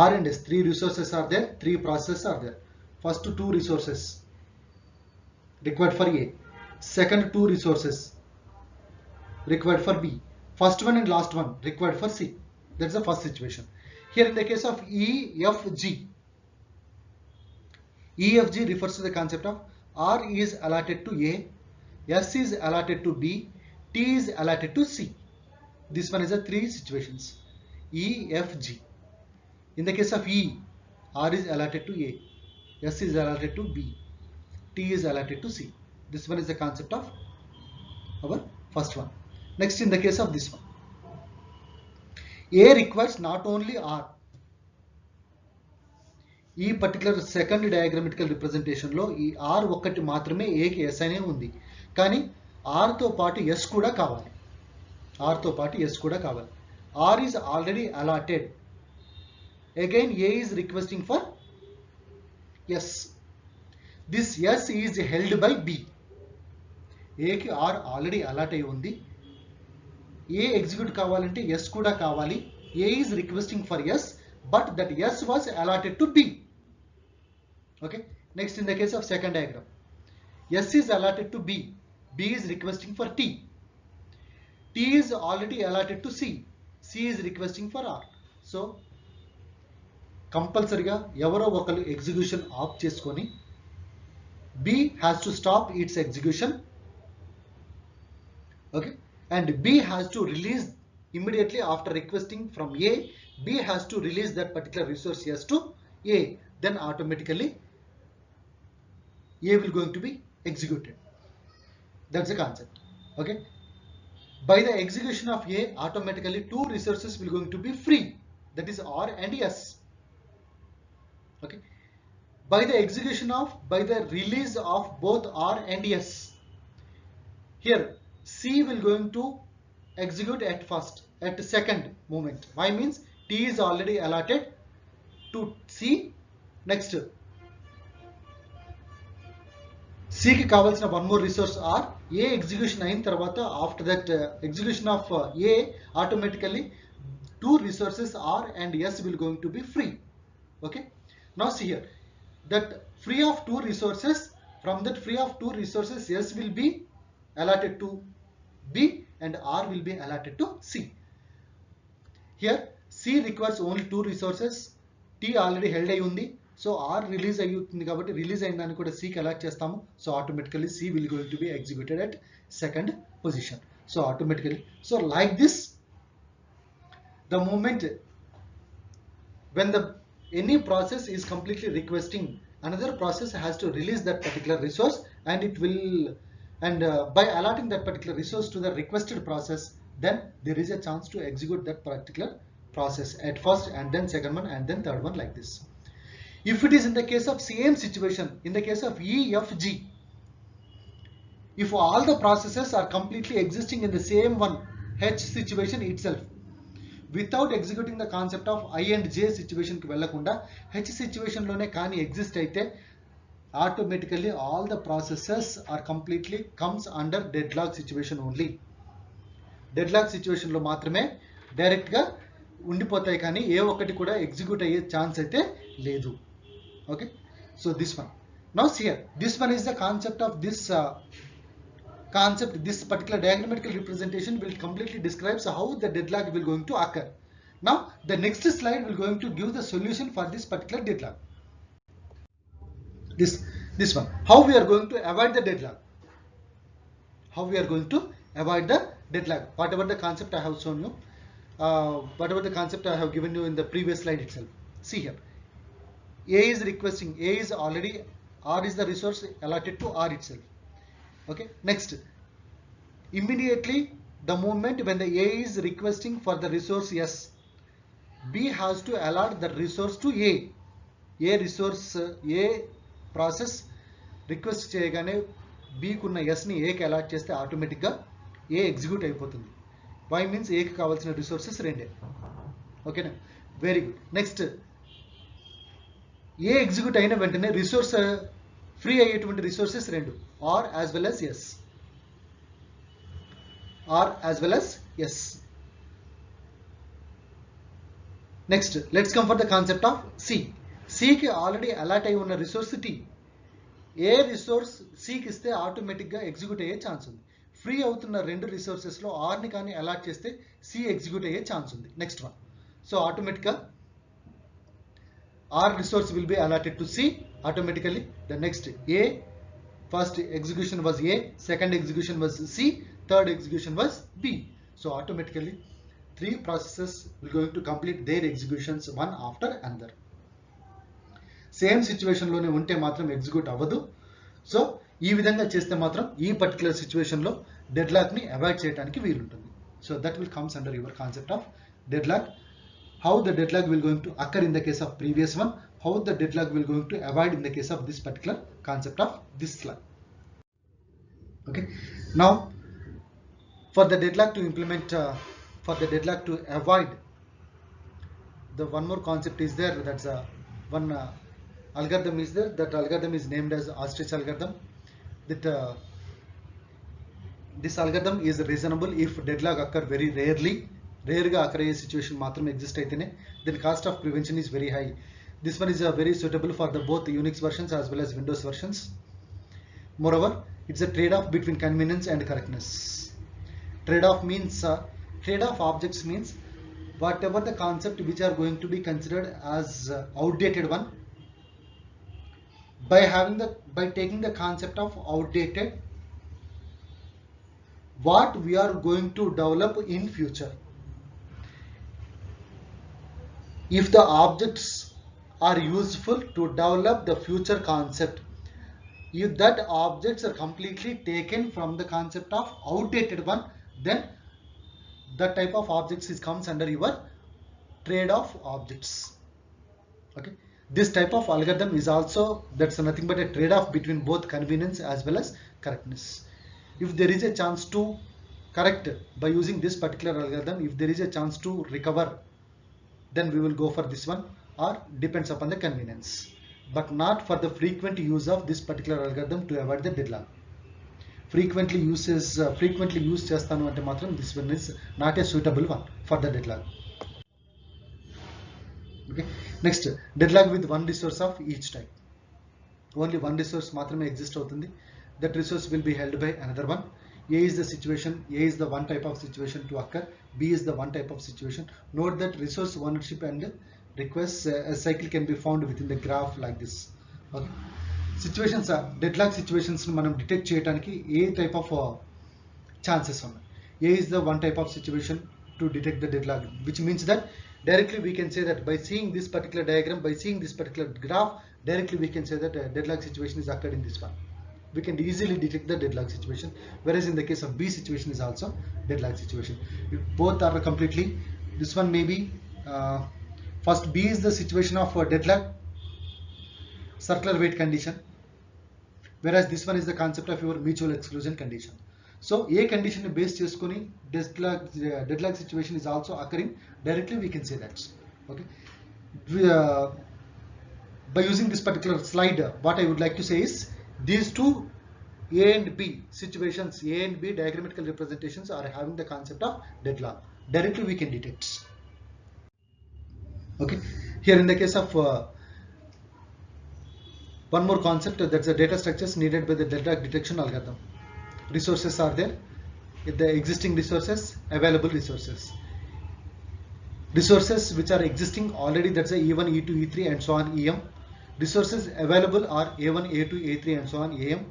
R and S, three resources are there, three processes are there. First two resources required for A, second two resources required for B, first one and last one required for C. That's the first situation. Here in the case of EFG, EFG refers to the concept of R is allotted to A, S is allotted to B, T is allotted to C. This one is the three situations. EFG. In the case of E, R is allotted to A, S is allotted to B, T is allotted to C. This one is the concept of our first one. Next, in the case of this one, A requires not only R. ఈ particular second diagrammatical representation లో ఈ are ఒక్కటి మాత్రమే ఏకి yes అనే ఉంది, కానీ are తో పాటు ఎస్ కూడా కావాలి. ఆర్ తో పాటు ఎస్ కూడా కావాలి. R is already allotted. Again A is requesting for S. This S is held by B. ఏకి ఆర్ ఆల్రెడీ అలాట్ అయి ఉంది. ఏ ఎగ్జిక్యూట్ కావాలంటే ఎస్ కూడా కావాలి. A is requesting for S, but that S was allotted to B. Okay, next in the case of second diagram, S is allotted to B, B is requesting for T, T is already allotted to C, C is requesting for R. So కంపల్సరిగా ఎవరో ఒకరు execution of చేసుకొని B has to stop its execution. Okay, and B has to release immediately after requesting from A. B has to release that particular resource yes to A, then automatically A will going to be executed. That's the concept. Okay, by the execution of A, automatically two resources will going to be free, that is R and S. Okay, by the execution of, by the release of both R and S, here C will going to execute at first, at second moment. Why means T is already allotted to C. Next, C కి కావాల్సిన one more resource R. A execution అయిన తర్వాత after that execution of A, automatically two resources R and S will going to be free. Okay, now see here that free of two resources, from that free of two resources S will be allotted to B and R will be allotted to C. Here C requires only two resources, T already held అయి ఉంది, so R release అయ్యింది కాబట్టి release అయిన దాన్ని కూడా C కి allot చేస్తాము. So automatically C will going to be executed at second position. So automatically, so like this, the moment when any process is completely requesting, another process has to release that particular resource, and it will, and by allotting that particular resource to the requested process, then there is a chance to execute that particular process at first, and then second one, and then third one, like this. If it is in the case of same situation, in the case of E, F, G, if all the processes are completely existing in the same one H situation itself, without executing the concept of I and J situation ki vellakunda H situation lone kaani exist aithe, automatically all the processes are completely comes under deadlock situation only. Deadlock situation lo మాత్రమే direct గా ఉండిపోతాయి, కానీ ఏ ఒక్కటి కూడా execute అయ్యే chance అయితే లేదు. Okay, so this one, now see here, this one is the concept of this this particular diagrammatical representation will completely describes how the deadlock will going to occur. Now the next slide will going to give the solution for this particular deadlock. This one, how we are going to avoid the deadlock, how we are going to avoid the deadlock, whatever the concept I have shown you, whatever the concept I have given you in the previous slide itself. See here, A is requesting, A is already, R is the resource allotted to R itself. Okay, next, immediately the moment when the A is requesting for the resource S, B has to allot the resource to A. A resource, A process request చేయగానే B కున్న S ని A కి allot చేస్తే automatic గా A execute అయిపోతుంది. Why means A కి కావాల్సిన resources రెండే. ఓకేనా, very good. Next, A execute అయిన వెంటనే రిసోర్స్ ఫ్రీ అయ్యేటువంటి రిసోర్సెస్ రెండు, R as well as S, R as well as S. Next, let's come for the concept of C. సికి ఆల్రెడీ అలాట్ అయి ఉన్న రిసోర్స్ టీ. ఏ resource సికి ఇస్తే ఆటోమేటిక్గా ఎగ్జిక్యూట్ అయ్యే ఛాన్స్ ఉంది. ఫ్రీ అవుతున్న రెండు రిసోర్సెస్లో ఆర్ని కానీ అలాట్ చేస్తే సి ఎగ్జిక్యూట్ అయ్యే ఛాన్స్ ఉంది. నెక్స్ట్ వన్, సో ఆటోమేటిక్గా R resource will be allotted to C automatically. The next, A, first execution was A, second execution was C, third execution was B. So automatically 3 processes will going to complete their executions one after another. Same situation లోనే ఉంటే మాత్రం execute అవ్వదు. So ఈ విధంగా చేస్తే మాత్రం ఈ particular situation లో డెడ్లాక్ ని అవాయిడ్ చేయడానికి వీలుంటుంది. So that will comes under your concept of deadlock. How the deadlock will going to occur in the case of previous one, how the deadlock will going to avoid in the case of this particular concept of this slide. Okay, now for the deadlock to implement, for the deadlock to avoid, the one more concept is there, that's one algorithm is there. That algorithm is named as ostrich algorithm. That this algorithm is reasonable if deadlock occur very rarely. రేర్గా అక్కర్ అయ్యే situation మాత్రం exist అయితేనే దీని cost of prevention is very high. This one is very suitable for the both Unix versions as well as Windows versions. Moreover, it's a trade off between convenience and correctness. Trade off means, trade off objects means whatever the concept which are going to be considered as outdated one, by taking the concept of outdated, what we are going to develop in future. If the objects are useful to develop the future concept, if that objects are completely taken from the concept of outdated one, then that type of objects is comes under your trade-off objects. Okay, this type of algorithm is also, that's nothing but a trade-off between both convenience as well as correctness. If there is a chance to correct by using this particular algorithm, if there is a chance to recover, then we will go for this one, or depends upon the convenience, but not for the frequent use of this particular algorithm to avoid the deadlock. Frequently use chestanu ante matram this one is not a suitable one for the deadlock. Okay, next, deadlock with one resource of each type. Only one resource matrame exist avutundi. That resource will be held by another one. A is the situation, A is the one type of situation to occur, B is the one type of situation. Note that resource ownership and request a cycle can be found within the graph like this. Okay, situations, deadlock situations manam detect cheyadaniki A type of chances unnai. A is the one type of situation to detect the deadlock, which means that directly we can say that by seeing this particular diagram, by seeing this particular graph, directly we can say that a deadlock situation is occurred in this one. We can easily detect the deadlock situation, whereas in the case of B situation is also deadlock situation. If both are completely, this one may be first B is the situation of deadlock circular weight condition, whereas this one is the concept of your mutual exclusion condition. So A condition based cheskoni deadlock situation is also occurring, directly we can say that. Okay. By using this particular slide, what I would like to say is these two A and B situations, A and B diagrammatical representations are having the concept of deadlock. Directly we can detect. Okay. Here in the case of one more concept, that's the data structures needed by the deadlock detection algorithm. Resources are there, the existing resources, available resources. Resources which are existing already, that's a E1, E2, E3 and so on, EM. Resources available are A1, A2, A3 and so on, AM.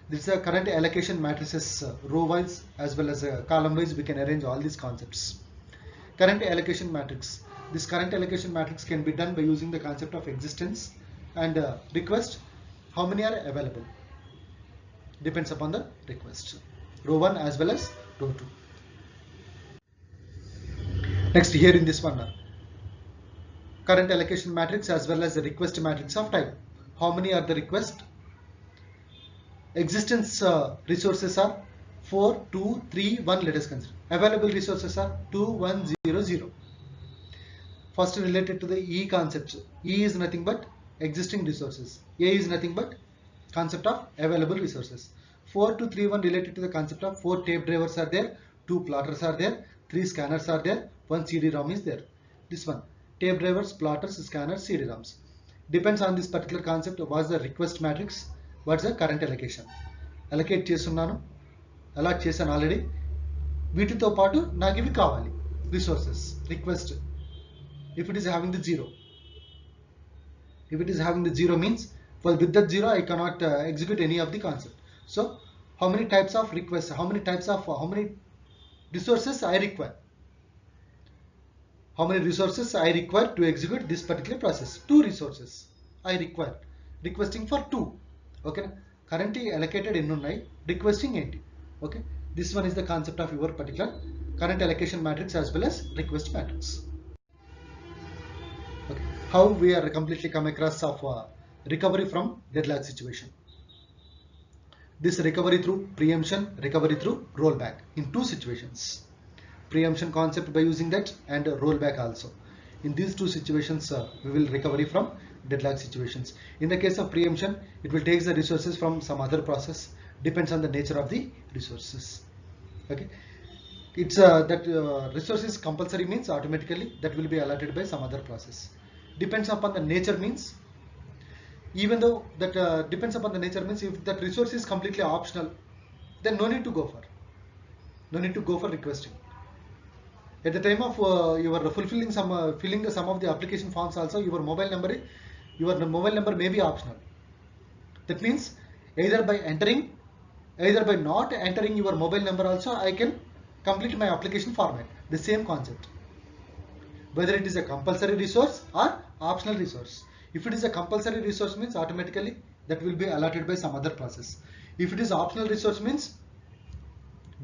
This is a current allocation matrices, row wise as well as column wise. We can arrange all these concepts. Current allocation matrix. This current allocation matrix can be done by using the concept of existence and request. How many are available? Depends upon the request. Row 1 as well as row 2. Next, here in this one, current allocation matrix as well as the request matrix of type. How many are the request? Existence resources are 4, 2, 3, 1. Let us consider. Available resources are 2, 1, 0, 0. First, related to the E concept. E is nothing but existing resources. A is nothing but concept of available resources. 4, 2, 3, 1 related to the concept of 4 tape drivers are there, 2 plotters are there, 3 scanners are there, 1 CD-ROM is there. This one, tape drivers, plotters, scanners, CD-ROMs. Depends on this particular concept. What's the request matrix? What's the current allocation? Allocate చేస్తున్నాను, allot చేశాను already. వీటితో పాటు నాకు ఇవి కావాలి, resources, request. If it is having the 0. If it is having the 0 means, well, with that 0 I cannot execute any of the concept. So how many types of requests, how many resources I require? How many resources I require to execute this particular process? 2 resources I require. Requesting for 2. Okay. Currently allocated in unnai, requesting 80. Okay. This one is the concept of your particular current allocation matrix as well as request matrix. Okay. How we are completely come across of recovery from deadlock situation. This recovery through preemption, recovery through rollback in 2 situations. Preemption concept by using that and rollback also. In these 2 situations, we will recovery from deadlock situations. In the case of preemption, it will take the resources from some other process. Depends on the nature of the resources. Okay. It's that resources compulsory means automatically that will be allotted by some other process. Depends upon the nature means, even though that depends upon the nature means, if that resource is completely optional, then no need to go for requesting. At the time of you are fulfilling some filling some of the application forms also, your mobile number may be optional. That means either by entering, either by not entering your mobile number also, I can complete my application format. The same concept. Whether it is a compulsory resource or optional resource. If it is a compulsory resource means automatically that will be allotted by some other process. If it is optional resource means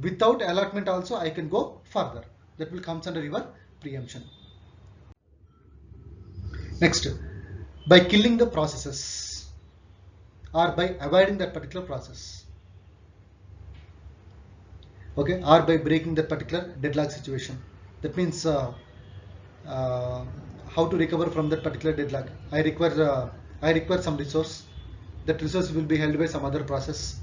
without allotment also I can go further. That will come under your preemption. Next, by killing the processes or by avoiding that particular process. Okay, or by breaking that particular deadlock situation. That means how to recover from that particular deadlock. I require some resource. That resource will be held by some other process.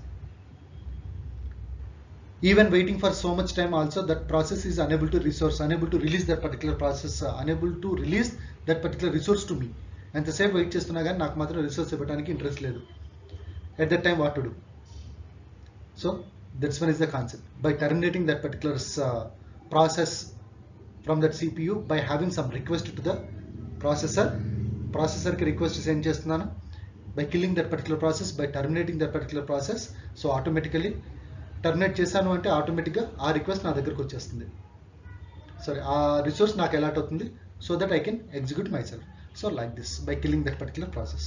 Even waiting for so much time also, that process is unable to release that particular process, unable to release that particular resource to me. And the same wait chestunna gaani naaku matram resource ivvadaniki interest ledu. At that time what to do? So that's one is the concept. By terminating that particular process from that CPU by having some request to the processor ki request send chestunnanu. By killing that particular process, by terminating that particular process, so automatically terminate చేశాను అంటే ఆటోమేటిక్గా ఆ request నా దగ్గరకు వచ్చేస్తుంది. Sorry, ఆ resource నాకు allot అవుతుంది, so that I can execute myself. So like this, by killing that particular process.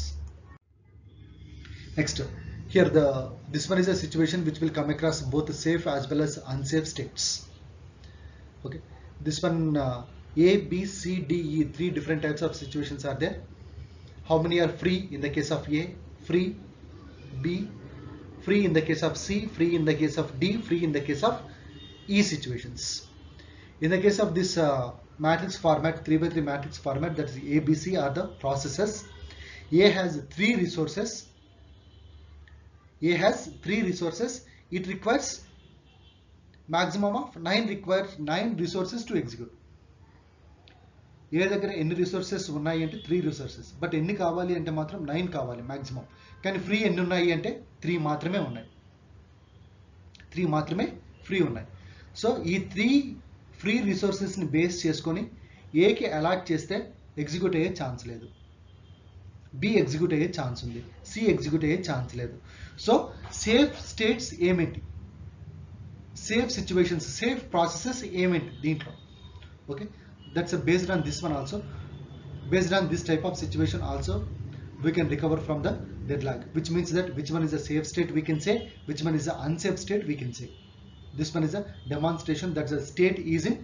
Next, here this one is a situation which will come across both safe as well as unsafe states. Okay, this one A, B, C, D, E, three different types of situations are there. How many are free in the case of A? Free. B, free in the case of C, free in the case of D, free in the case of E situations. In the case of this matrix format, 3 by 3 matrix format, that is A, B, C are the processes. A has 3 resources. A has 3 resources. It requires maximum of 9 resources to execute. ఏ దగ్గర ఎన్ని resources ఉన్నాయి అంటే 3 resources, but ఎన్ని కావాలి అంటే మాత్రం 9 కావాలి maximum. కానీ ఫ్రీ ఎన్ని ఉన్నాయి అంటే 3 మాత్రమే ఉన్నాయి. 3 మాత్రమే ఫ్రీ ఉన్నాయి. సో ఈ 3 ఫ్రీ రిసోర్సెస్ని బేస్ చేసుకొని ఏకి అలాట్ చేస్తే ఎగ్జిక్యూట్ అయ్యే ఛాన్స్ లేదు, బి ఎగ్జిక్యూట్ అయ్యే ఛాన్స్ ఉంది, సి ఎగ్జిక్యూట్ అయ్యే ఛాన్స్ లేదు. సో సేఫ్ స్టేట్స్ ఏమేంటి, సేఫ్ సిచ్యువేషన్స్, సేఫ్ ప్రాసెసెస్ ఏమేంటి దీంట్లో. Okay, that's based on this one also. Based on this type of situation also we can recover from the deadlock, which means that which one is a safe state we can say, which one is a unsafe state we can say. This one is a demonstration that the state is in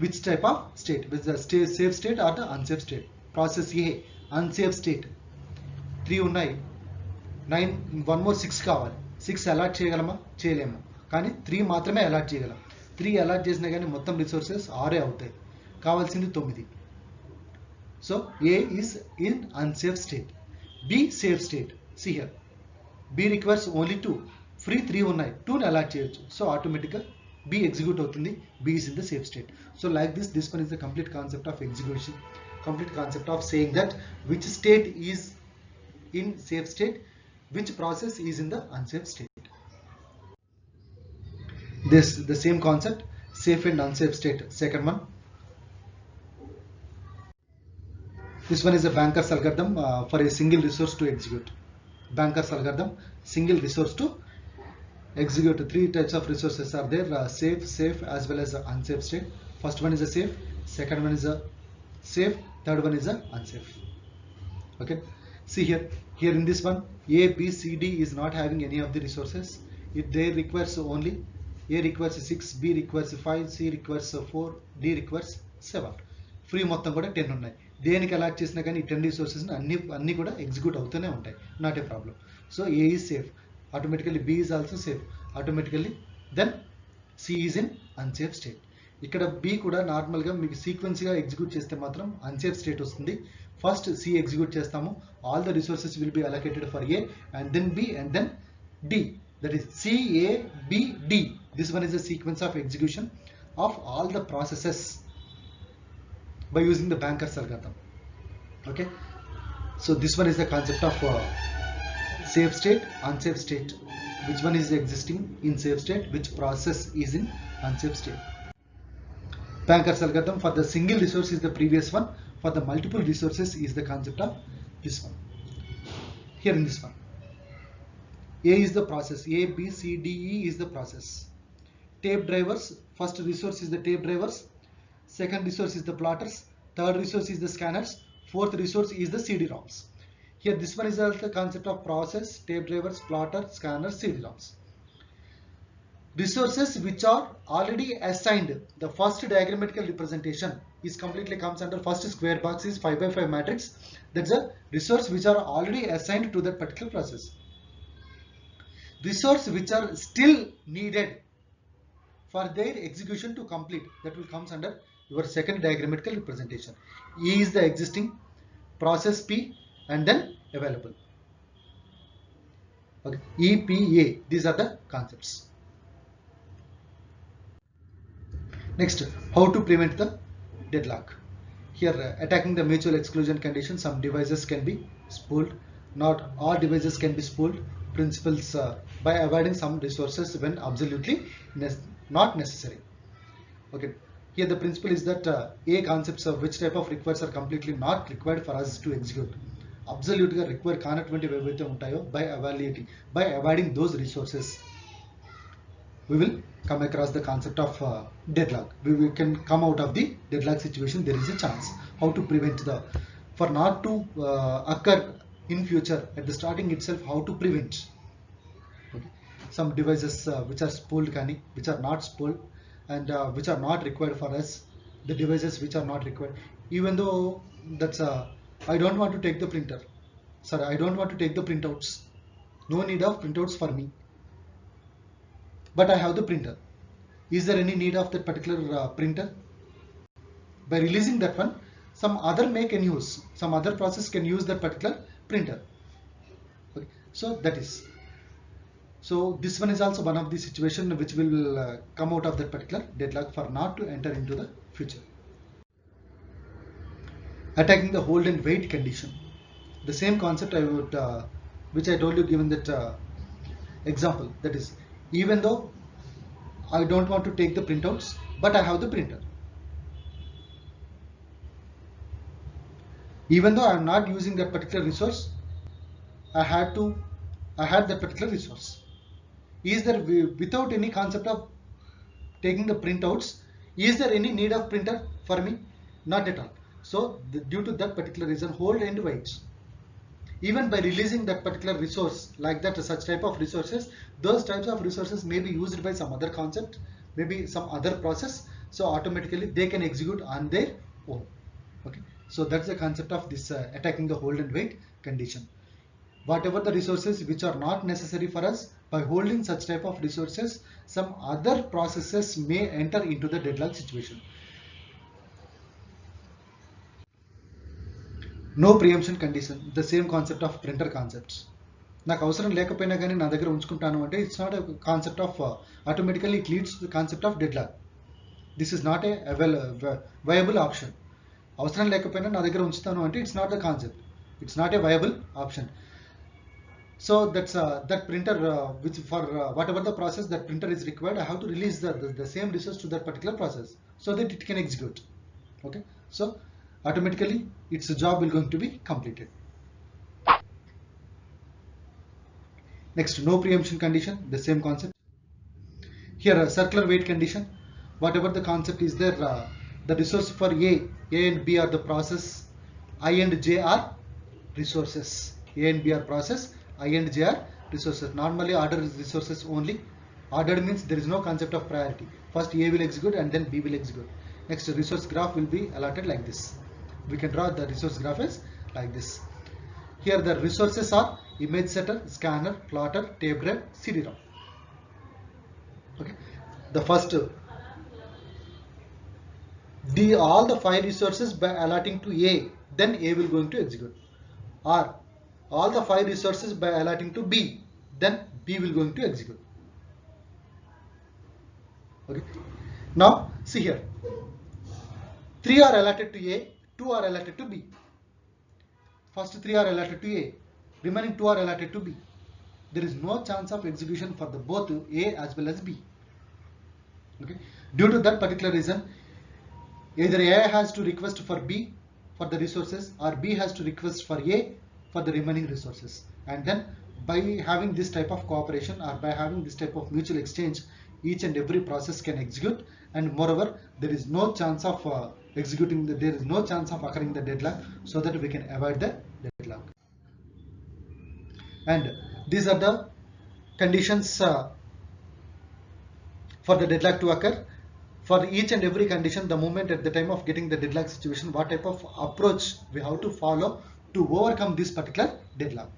which type of state, with the safe state or the unsafe state. Process A unsafe state, 3 ఉన్నాయి, 9 1 more 6 కావాలి. 6 allot చేయగలమా? చేయలేము, కానీ 3 మాత్రమే allot చేయగలం. 3 allot చేసినా కానీ మొత్తం రిసోర్సెస్ 6 అవుతాయి, కావాల్సింది 9. So A is in unsafe state. B safe state. See here, B requires only 2, free 3 ఉన్నాయి, 2 అలాట్ చేయొచ్చు. సో ఆటోమేటిక్గా B ఎగ్జిక్యూట్ అవుతుంది. B is in the safe state. So like this one is the complete concept of execution, complete concept of saying that which state is in safe state, which process is in the unsafe state. This the same concept, safe and unsafe state. Second one, this one is a Banker's algorithm for a single resource to execute. Banker's algorithm, single resource to execute. 3 types of resources are there, safe as well as unsafe state. First one is a safe, second one is a safe, third one is a unsafe. Okay, see here in this one, A, B, C, D is not having any of the resources. They requires only, A requires 6, B requires 5, C requires 4, D requires 7. Free మొత్తం కూడా 10 ఉన్నాయి. దేనికి allot చేసినా కానీ ఈ 10 resources అన్ని కూడా execute అవుతూనే ఉంటాయి, not a problem. So A is safe automatically, B is also safe automatically, then C is in unsafe state. ఇక్కడ బి కూడా నార్మల్గా మీకు సీక్వెన్స్గా ఎగ్జిక్యూట్ చేస్తే మాత్రం అన్సేఫ్ స్టేట్ వస్తుంది. ఫస్ట్ సి ఎగ్జిక్యూట్ చేస్తాము, all the resources will be allocated for A and then B and then D, that is C, A, B, D. This one is the sequence of execution of all the processes by using the Banker's algorithm. Okay, so this one is the concept of safe state, unsafe state. Which one is existing in safe state, which process is in unsafe state. Banker's algorithm for the single resource is the previous one, for the multiple resources is the concept of this one. Here in this one, A is the process, A, B, C, D, E is the process. Tape drivers, first resource is the tape drivers, second resource is the plotters, third resource is the scanners, fourth resource is the CD-ROMs. Here this one is the concept of process, tape drivers, plotter, scanners, CD-ROMs. Resources which are already assigned, the first diagrammatical representation is completely comes under first square box is 5 by 5 matrix. That's a resource which are already assigned to that particular process. Resource which are still needed for their execution to complete, that will comes under your second diagrammatical representation. E is the existing process P and then available. Okay, E, P, A, these are the concepts. Next, how to prevent the deadlock. Here attacking the mutual exclusion condition, some devices can be spooled, not all devices can be spooled. Principles by avoiding some resources when absolutely not necessary. Okay, here the principle is that A concepts of which type of requires are completely not required for us to execute. Absolute గా require కానటువంటివి ఏవైతే ఉంటాయో by avoiding those resources we will come across the concept of deadlock. We can come out of the deadlock situation. There is a chance how to prevent the for not to occur in future at the starting itself. How to prevent some devices which are spooled, which are not spooled, and which are not required for us. The devices which are not required, even though that's I don't want to take the printer. Sorry, I don't want to take the printouts. No need of printouts for me. But I have the printer. Is there any need of that particular printer? By releasing that one, some other can use, some other process can use that particular printer. Okay. So that is. So this one is also one of the situation which will come out of that particular deadlock for not to enter into the future. Attacking the hold and wait condition. The same concept I would, which I told you given that example. That is, even though I don't want to take the printouts, but I have the printer. Even though I am not using that particular resource, I had that particular resource. Is there, without any concept of taking the printouts, is there any need of printer for me? Not at all. So due to that particular reason, hold and wait. Even by releasing that particular resource, like that, such type of resources, those types of resources may be used by some other concept, maybe some other process, so automatically they can execute on their own. Okay, so that's the concept of this attacking the hold and wait condition. Whatever the resources which are not necessary for us, by holding such type of resources, some other processes may enter into the deadlock situation. No preemption condition, the same concept of printer concepts. నాకు అవసరం లేకపోయినా కానీ నా దగ్గర ఉంచుకుంటాను అంటే it's not a concept of automatically it leads to the concept of deadlock. This is not a viable option. అవసరం లేకపోయినా నా దగ్గర ఉంచుతాను అంటే it's not the concept, it's not a viable option. So that's that printer which for whatever the process that printer is required, I have to release the same resource to that particular process so that it can execute. Okay, so automatically its job will going to be completed. Next, no preemption condition, the same concept. Here a circular wait condition. Whatever the concept is there, the resource for A and B are the process, I and J are resources. A and B are process, I and J are resources. Normally ordered resources only. Ordered means there is no concept of priority. First A will execute and then B will execute. Next, resource graph will be allotted like this. We can draw the resource graph as like this. Here the resources are image setter, scanner, plotter, tape drive, CD-ROM. Okay. The first all the 5 resources by allotting to A, then A will going to execute. Or all the 5 resources by allotting to B, then B will going to execute. Okay. Now see here, 3 are allotted to A, 2 are allotted to B. First 3 are allotted to A, remaining 2 are allotted to B. There is no chance of execution for the both A as well as B. Okay. Due to that particular reason, either A has to request for B for the resources, or B has to request for A for the remaining resources. And then by having this type of cooperation, or by having this type of mutual exchange, each and every process can execute, and moreover there is no chance of there is no chance of occurring the deadlock, so that we can avoid the deadlock. And these are the conditions for the deadlock to occur. For each and every condition, the moment at the time of getting the deadlock situation, what type of approach we have to follow to overcome this particular deadlock.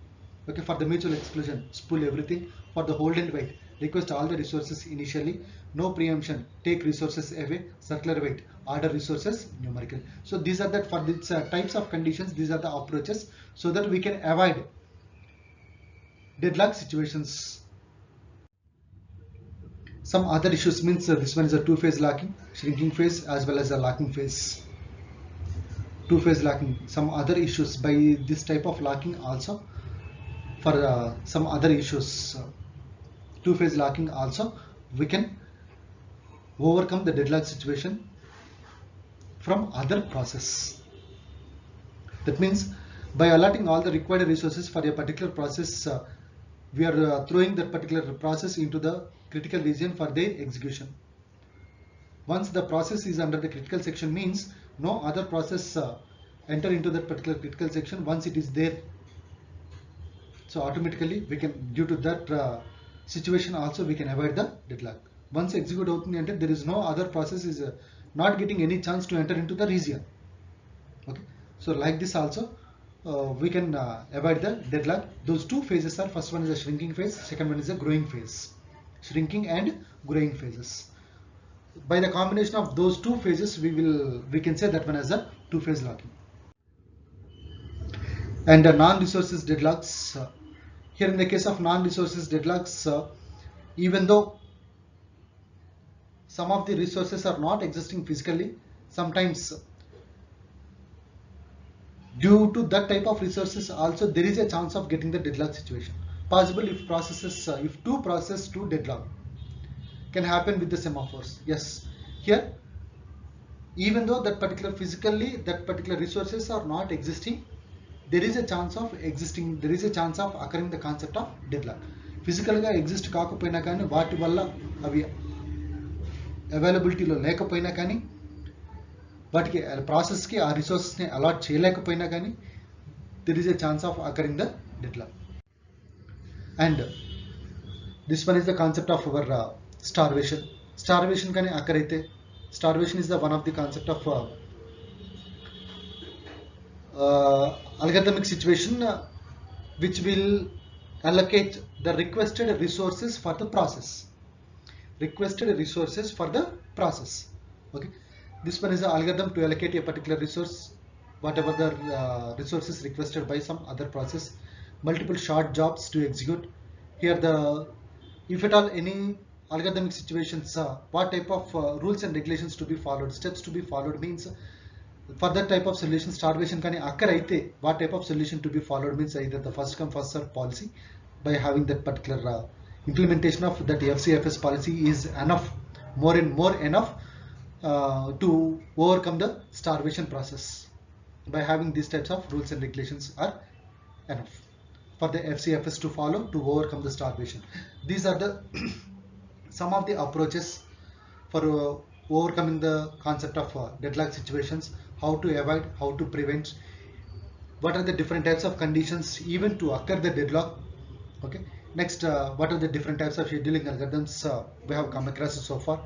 Okay, for the mutual exclusion, spool everything. For the hold and wait, request all the resources initially. No preemption, take resources away. Circular wait, order resources numerically. So these are that for these types of conditions, these are the approaches, so that we can avoid deadlock situations. Some other issues means this one is a two-phase locking, shrinking phase as well as a locking phase. Two-phase locking, some other issues by this type of locking also. For some other issues, two-phase locking also, we can overcome the deadlock situation from other process. That means by allotting all the required resources for a particular process, we are throwing that particular process into the critical region for their execution. Once the process is under the critical section means no other process enter into that particular critical section once it is there. So automatically we can, due to that situation also, we can avoid the deadlock. Once execute outundi ante there is no other process is not getting any chance to enter into the region. Okay, so like this also we can avoid the deadlock. Those two phases are, first one is a shrinking phase, second one is a growing phase. Shrinking and growing phases. By the combination of those two phases we can say that one as a two-phase locking. And non-resources deadlocks. Here in the case of non-resources deadlocks, even though some of the resources are not existing physically, sometimes due to that type of resources also there is a chance of getting the deadlock situation. Possible if processes, if two processes to deadlock can happen with the semaphores. Yes, here even though that particular physically that particular resources are not existing, there is a chance of existing, there is a chance of occurring the concept of deadlock. Physical ga exist kaakapoyina gaani vaati valla avi availability lo lekapayina gaani వాటికి process కి ఆ resources ని allot చేయలేకపోయినా కానీ there is a chance of occurring the deadlock. And this one is the concept of our starvation. Starvation కానీ occur అయితే, starvation is the one of the concept of algorithmic situation which will allocate the requested resources for the process. Requested resources for the process. Okay, this one is the algorithm to allocate a particular resource, whatever the resources requested by some other process, multiple short jobs to execute. Here the, if at all any algorithmic situations, what type of rules and regulations to be followed, steps to be followed means, for that type of solution starvation kani occur aithe what type of solution to be followed means either the first come first serve policy. By having that particular implementation of that FCFS policy is enough, more and more enough to overcome the starvation process. By having these types of rules and regulations are enough for the FCFS to follow to overcome the starvation. These are the some of the approaches for overcoming the concept of deadlock situations, how to avoid, how to prevent, what are the different types of conditions even to occur the deadlock. Okay, next what are the different types of scheduling algorithms we have come across so far.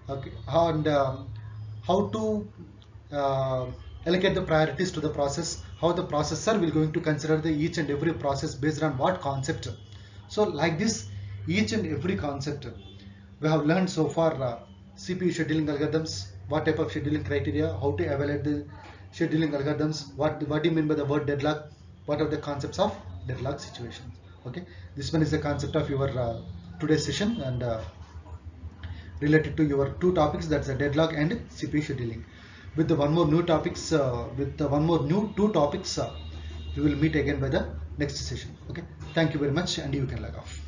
Okay, and how to allocate the priorities to the process, how the processor will going to consider the each and every process based on what concept. So like this, each and every concept we have learned so far. CPU scheduling algorithms, what type of scheduling criteria, how to evaluate the scheduling algorithms, what do you mean by the word deadlock, what are the concepts of deadlock situations. Okay, this one is the concept of your today's session and related to your two topics, that's the deadlock and CPU scheduling. With the one more new topics, two topics, we will meet again by the next session. Okay, thank you very much and you can log off.